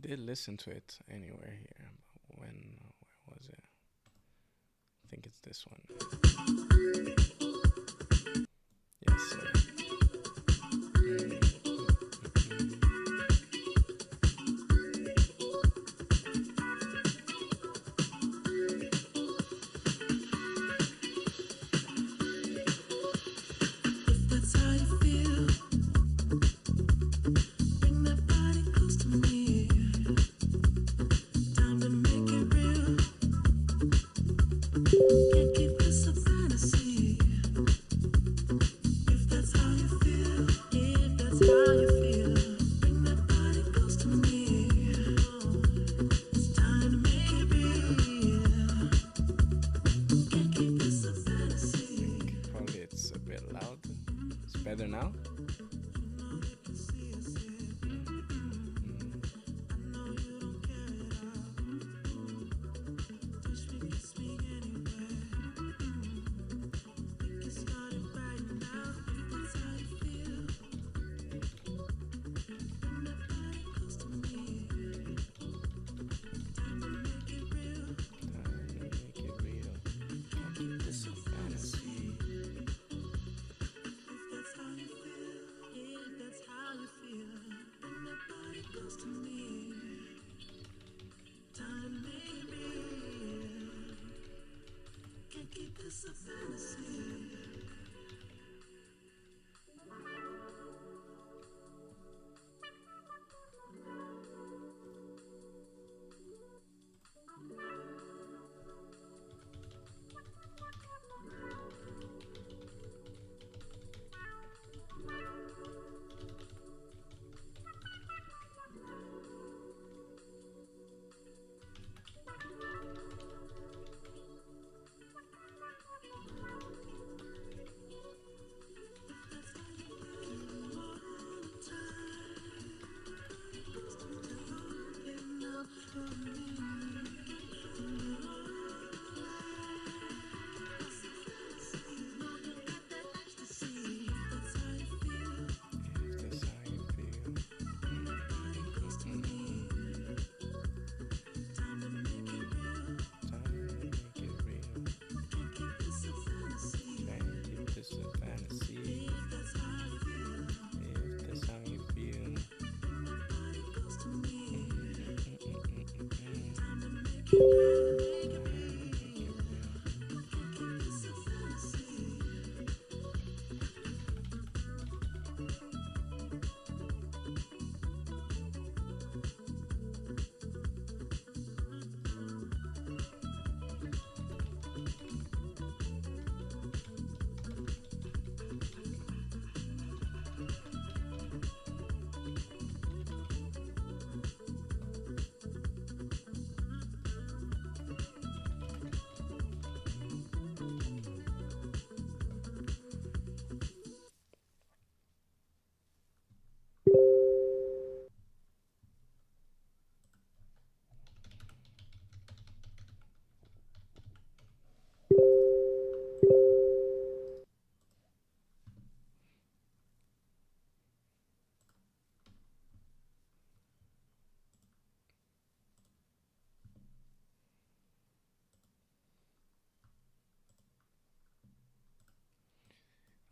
did listen to it anywhere here. But where was it? I think it's this one. Yes, sir. If that's how you feel, bring that body close to me. Time to make it real. Can't keep this a fantasy. If that's how you feel, if that's how you feel, bring that body close to me. It's time to make it real. Can't keep this a fantasy. Probably it's a bit loud. It's better now. Make it real. Can't keep this a fantasy. That's how you feel, if that's how you feel, bring that body close to me. Time to make it real. Can't keep this a fantasy. If that's how you feel. Time to make it real. Can't keep this a fantasy. If that's how you feel. Time to make it real.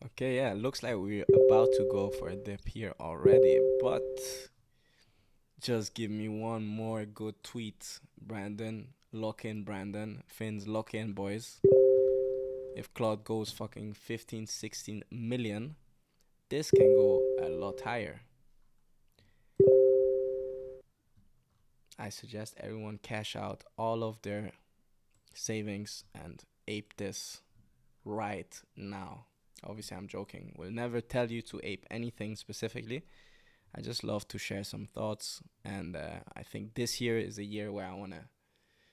Okay, yeah, looks like we're about to go for a dip here already, but just give me one more good tweet, Brandon. Lock in, Brandon. Finns, lock in, boys. If Claude goes fucking 15, 16 million, this can go a lot higher. I suggest everyone cash out all of their savings and ape this right now. Obviously, I'm joking. We'll never tell you to ape anything specifically. I just love to share some thoughts. And I think this year is a year where I want to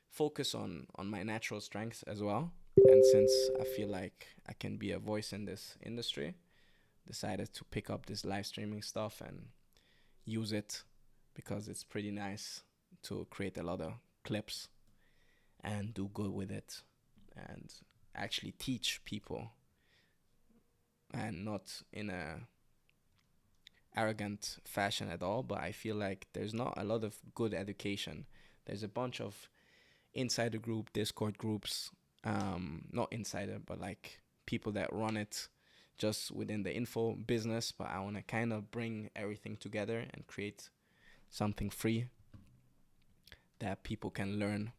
focus on my natural strengths as well. And since I feel like I can be a voice in this industry, decided to pick up this live streaming stuff and use it because it's pretty nice to create a lot of clips and do good with it and actually teach people, and not in a arrogant fashion at all, but I feel like there's not a lot of good education. There's a bunch of insider group, Discord groups, not insider, but like people that run it just within the info business. But I want to kind of bring everything together and create something free that people can learn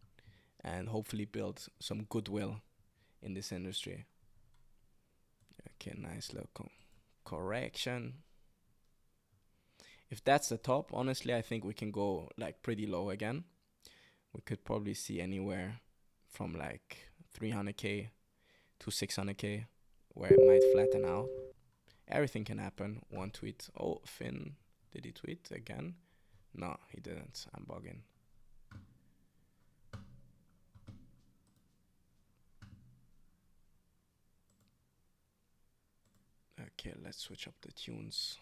and hopefully build some goodwill in this industry. Okay, nice little correction. If that's the top, honestly, I think we can go like pretty low again. We could probably see anywhere from like 300k to 600k where it might flatten out. Everything can happen. One tweet. Oh, Finn, did he tweet again? No, he didn't. I'm bugging. Okay, let's switch up the tunes.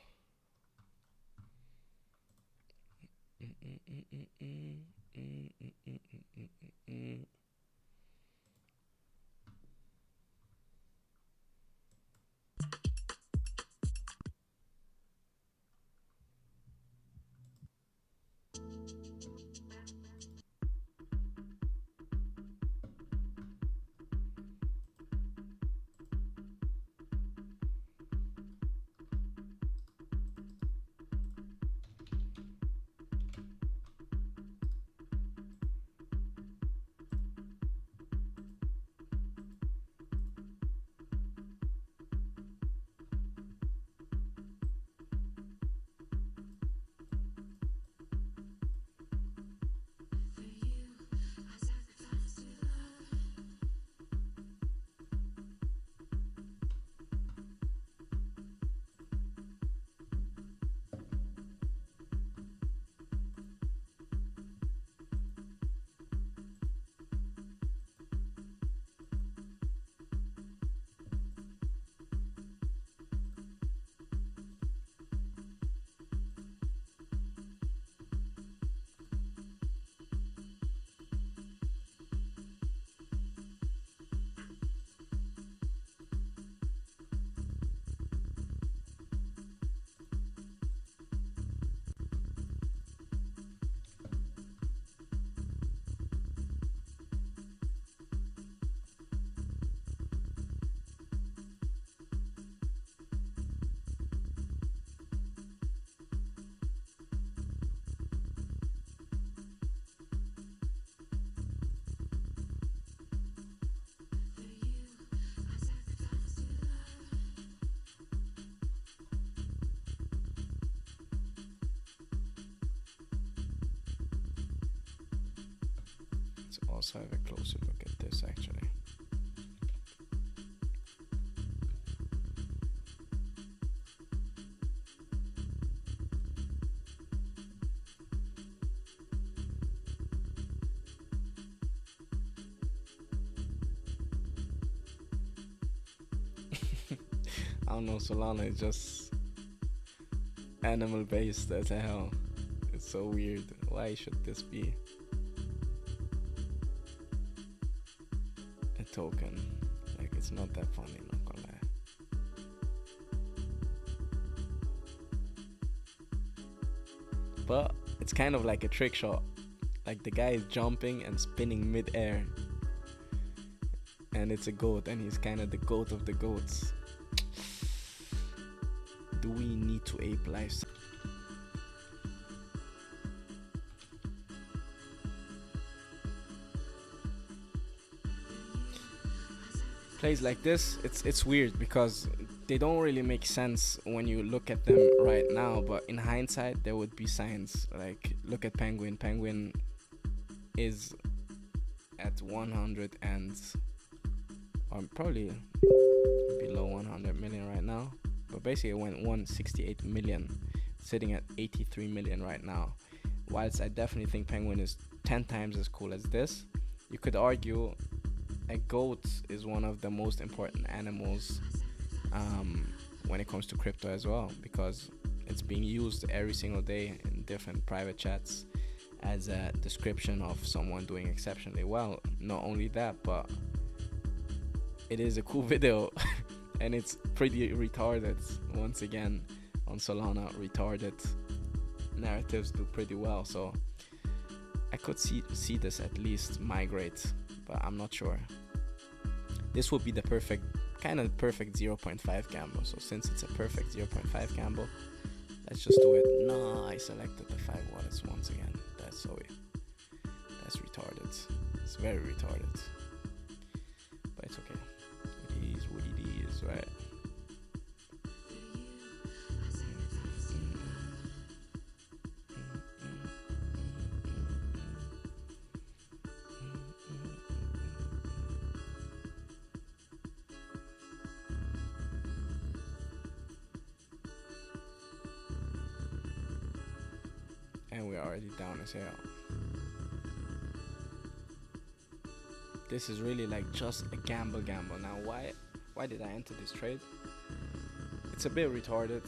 Let's also have a closer look at this actually. I don't know, Solana is just animal based as hell. It's so weird. Why should this be a token? Like, it's not that funny, not gonna lie. But it's kind of like a trick shot. Like the guy is jumping and spinning mid-air. And it's a goat, and he's kind of the goat of the goats. Do we need to ape lifestyle? Plays like this, it's weird because they don't really make sense when you look at them right now, but in hindsight there would be signs. Like, look at Penguin. Penguin is at 100 and probably below 100 million right now, but basically it went 168 million, sitting at 83 million right now. Whilst I definitely think Penguin is 10 times as cool as this, you could argue a goat is one of the most important animals when it comes to crypto as well, because it's being used every single day in different private chats as a description of someone doing exceptionally well. Not only that, but it is a cool video and it's pretty retarded once again on Solana, retarded narratives do pretty well. So I could see this at least migrate, but I'm not sure. This would be the perfect 0.5 gamble. So since it's a perfect 0.5 gamble, let's just do it. No, I selected the 5 wallets once again. That's retarded. It's very retarded. But it's okay. It is what it is, right? And we're already down as hell. This is really like just a gamble. Now why did I enter this trade? It's a bit retarded.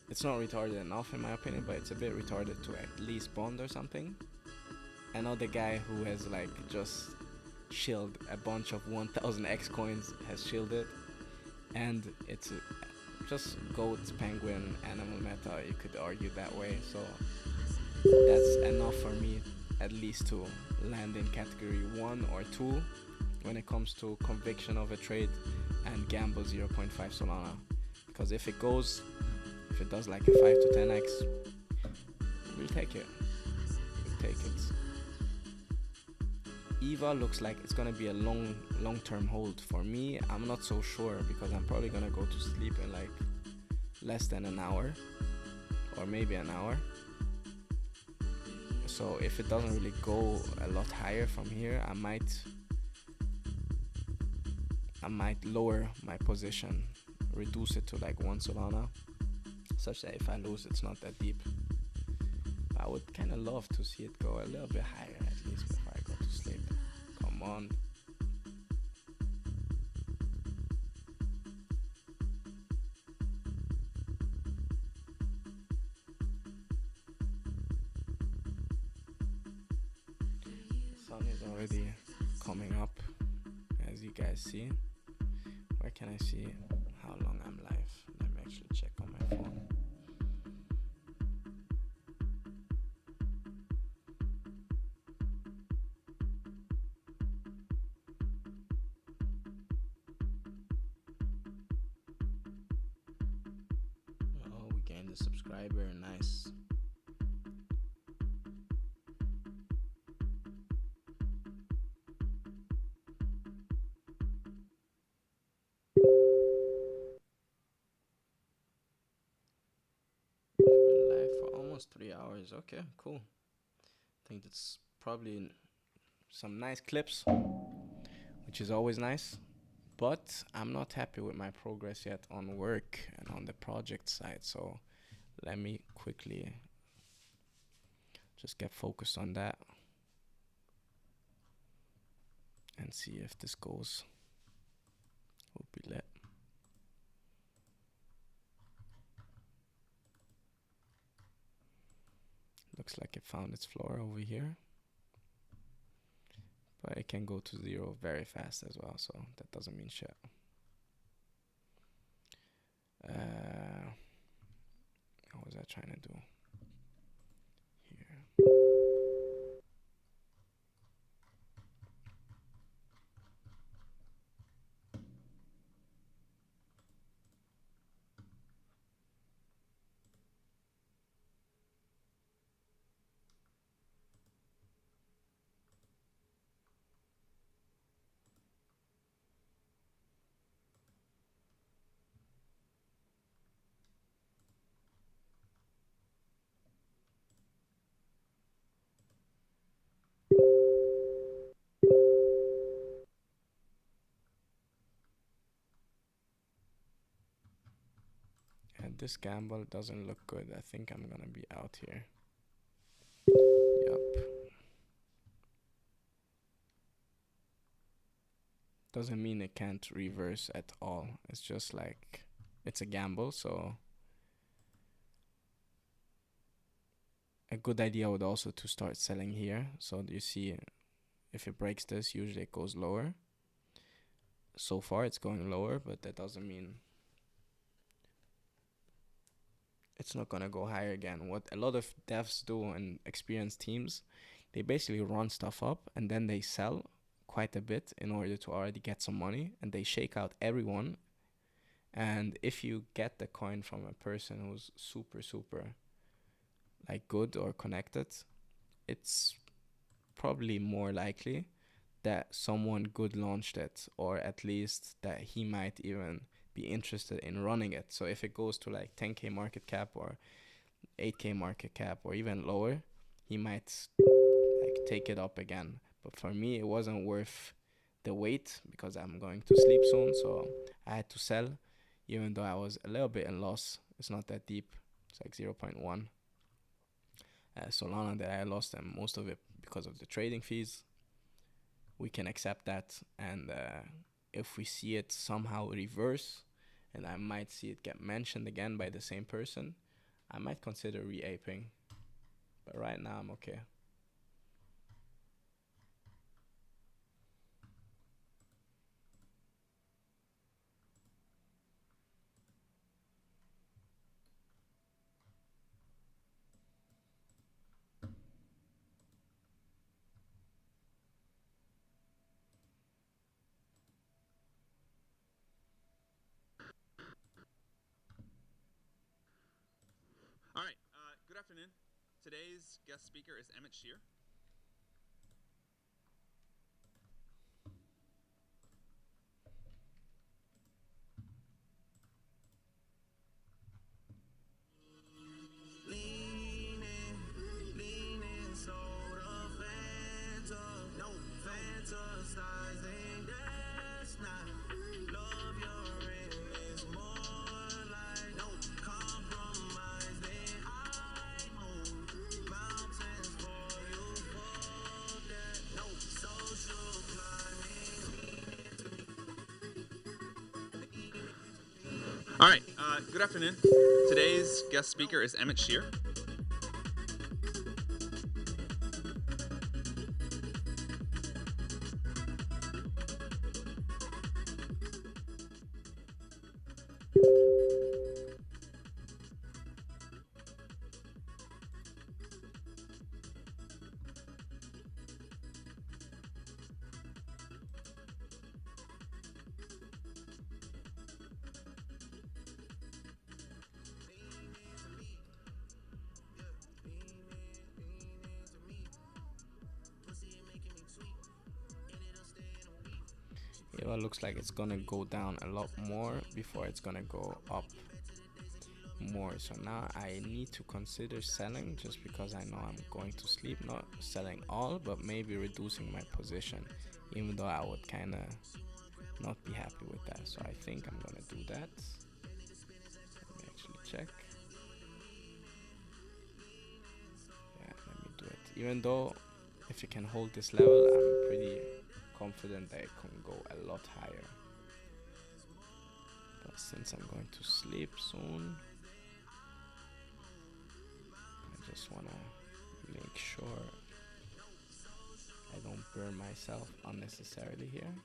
It's not retarded enough in my opinion, but it's a bit retarded to at least bond or something. I know the guy who has like just shilled a bunch of 1000x coins has shielded, and it's just goat, penguin, animal meta, you could argue that way. So that's enough for me at least to land in category 1 or 2 when it comes to conviction of a trade and gamble 0.5 Solana. Because if it does like a 5 to 10x, we'll take it. EVA looks like it's gonna be a long-term hold. For me, I'm not so sure because I'm probably gonna go to sleep in like less than an hour or maybe an hour. So if it doesn't really go a lot higher from here, I might lower my position, reduce it to like 1 Solana, such that if I lose, it's not that deep. But I would kind of love to see it go a little bit higher at least before I go to sleep. Come on. Sun is already coming up, as you guys see. Where can I see how long I'm live? Let me actually check on my phone. Oh, we gained a subscriber, nice. Been live for almost 3 hours. Okay, cool. I think that's probably some nice clips, which is always nice. But I'm not happy with my progress yet on work and on the project side. So let me quickly just get focused on that and see if this goes. Would be lit. Looks like it found its floor over here, but it can go to 0 very fast as well, so that doesn't mean shit. What was I trying to do here? And this gamble doesn't look good. I think I'm gonna be out here. Yup. Doesn't mean it can't reverse at all. It's just like it's a gamble, so a good idea would also to start selling here. So you see if it breaks this, usually it goes lower. So far it's going lower, but that doesn't mean it's not gonna go higher again. What a lot of devs do and experienced teams, they basically run stuff up and then they sell quite a bit in order to already get some money, and they shake out everyone. And if you get the coin from a person who's super super like good or connected, it's probably more likely that someone good launched it, or at least that he might even be interested in running it. So if it goes to like 10k market cap or 8k market cap or even lower, he might like take it up again. But for me, it wasn't worth the wait because I'm going to sleep soon, so I had to sell, even though I was a little bit in loss. It's not that deep. It's like 0.1 Solana that I lost, and most of it because of the trading fees. We can accept that, and if we see it somehow reverse, and I might see it get mentioned again by the same person, I might consider re-aping. But right now I'm okay. All right. Good afternoon. Today's guest speaker is Emmett Shear. Leaning, soda, Fanta, no fantasizing, that's not love. You're in is more like no compromise. Then I move mountains for you, for that. No social climbing. All right. Good afternoon. Today's guest speaker is Emmett Shear. It looks like it's gonna go down a lot more before it's gonna go up more. So now I need to consider selling, just because I know I'm going to sleep. Not selling all, but maybe reducing my position, even though I would kind of not be happy with that. So I think I'm gonna do that. Let me actually check. Yeah, let me do it. Even though if it can hold this level, I'm pretty confident that it can go a lot higher. But since I'm going to sleep soon, I just want to make sure I don't burn myself unnecessarily here.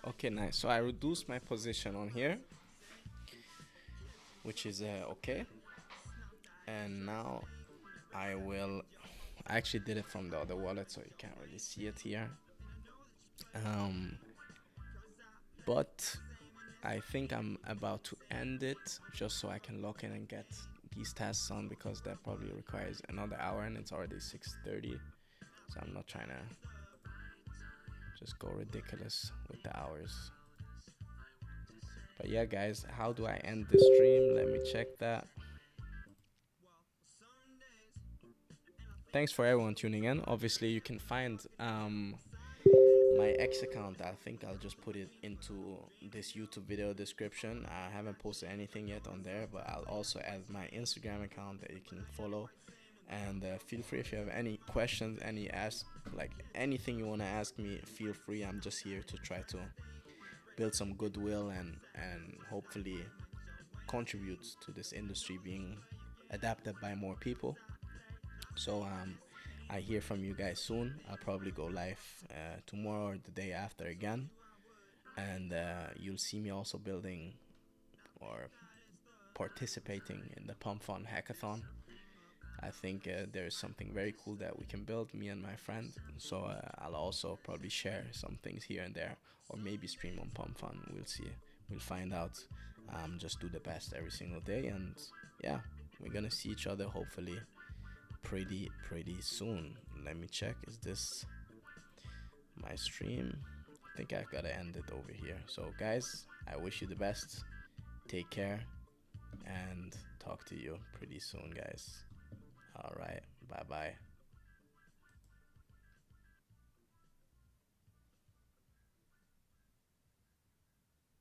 Okay, nice. So I reduced my position on here, which is okay. And now I actually did it from the other wallet, so you can't really see it here. Um, but I think I'm about to end it just so I can log in and get these tasks on, because that probably requires another hour and it's already 6:30. So I'm not trying to just go ridiculous with the hours. But yeah, guys, how do I end the stream? Let me check that. Thanks for everyone tuning in. Obviously, you can find my X account. I think I'll just put it into this YouTube video description. I haven't posted anything yet on there, but I'll also add my Instagram account that you can follow. And feel free if you have any questions, like anything you want to ask me, feel free. I'm just here to try to build some goodwill and hopefully contribute to this industry being adapted by more people. So I hear from you guys soon. I'll probably go live tomorrow or the day after again, and you'll see me also building or participating in the Pump Fun Hackathon. I think there's something very cool that we can build, me and my friend. So I'll also probably share some things here and there, or maybe stream on Pump Fun. We'll see. We'll find out. Just do the best every single day, and yeah, we're gonna see each other hopefully pretty soon. Let me check. Is this my stream? I think I gotta end it over here. So guys, I wish you the best. Take care and talk to you pretty soon, guys. All right, bye bye.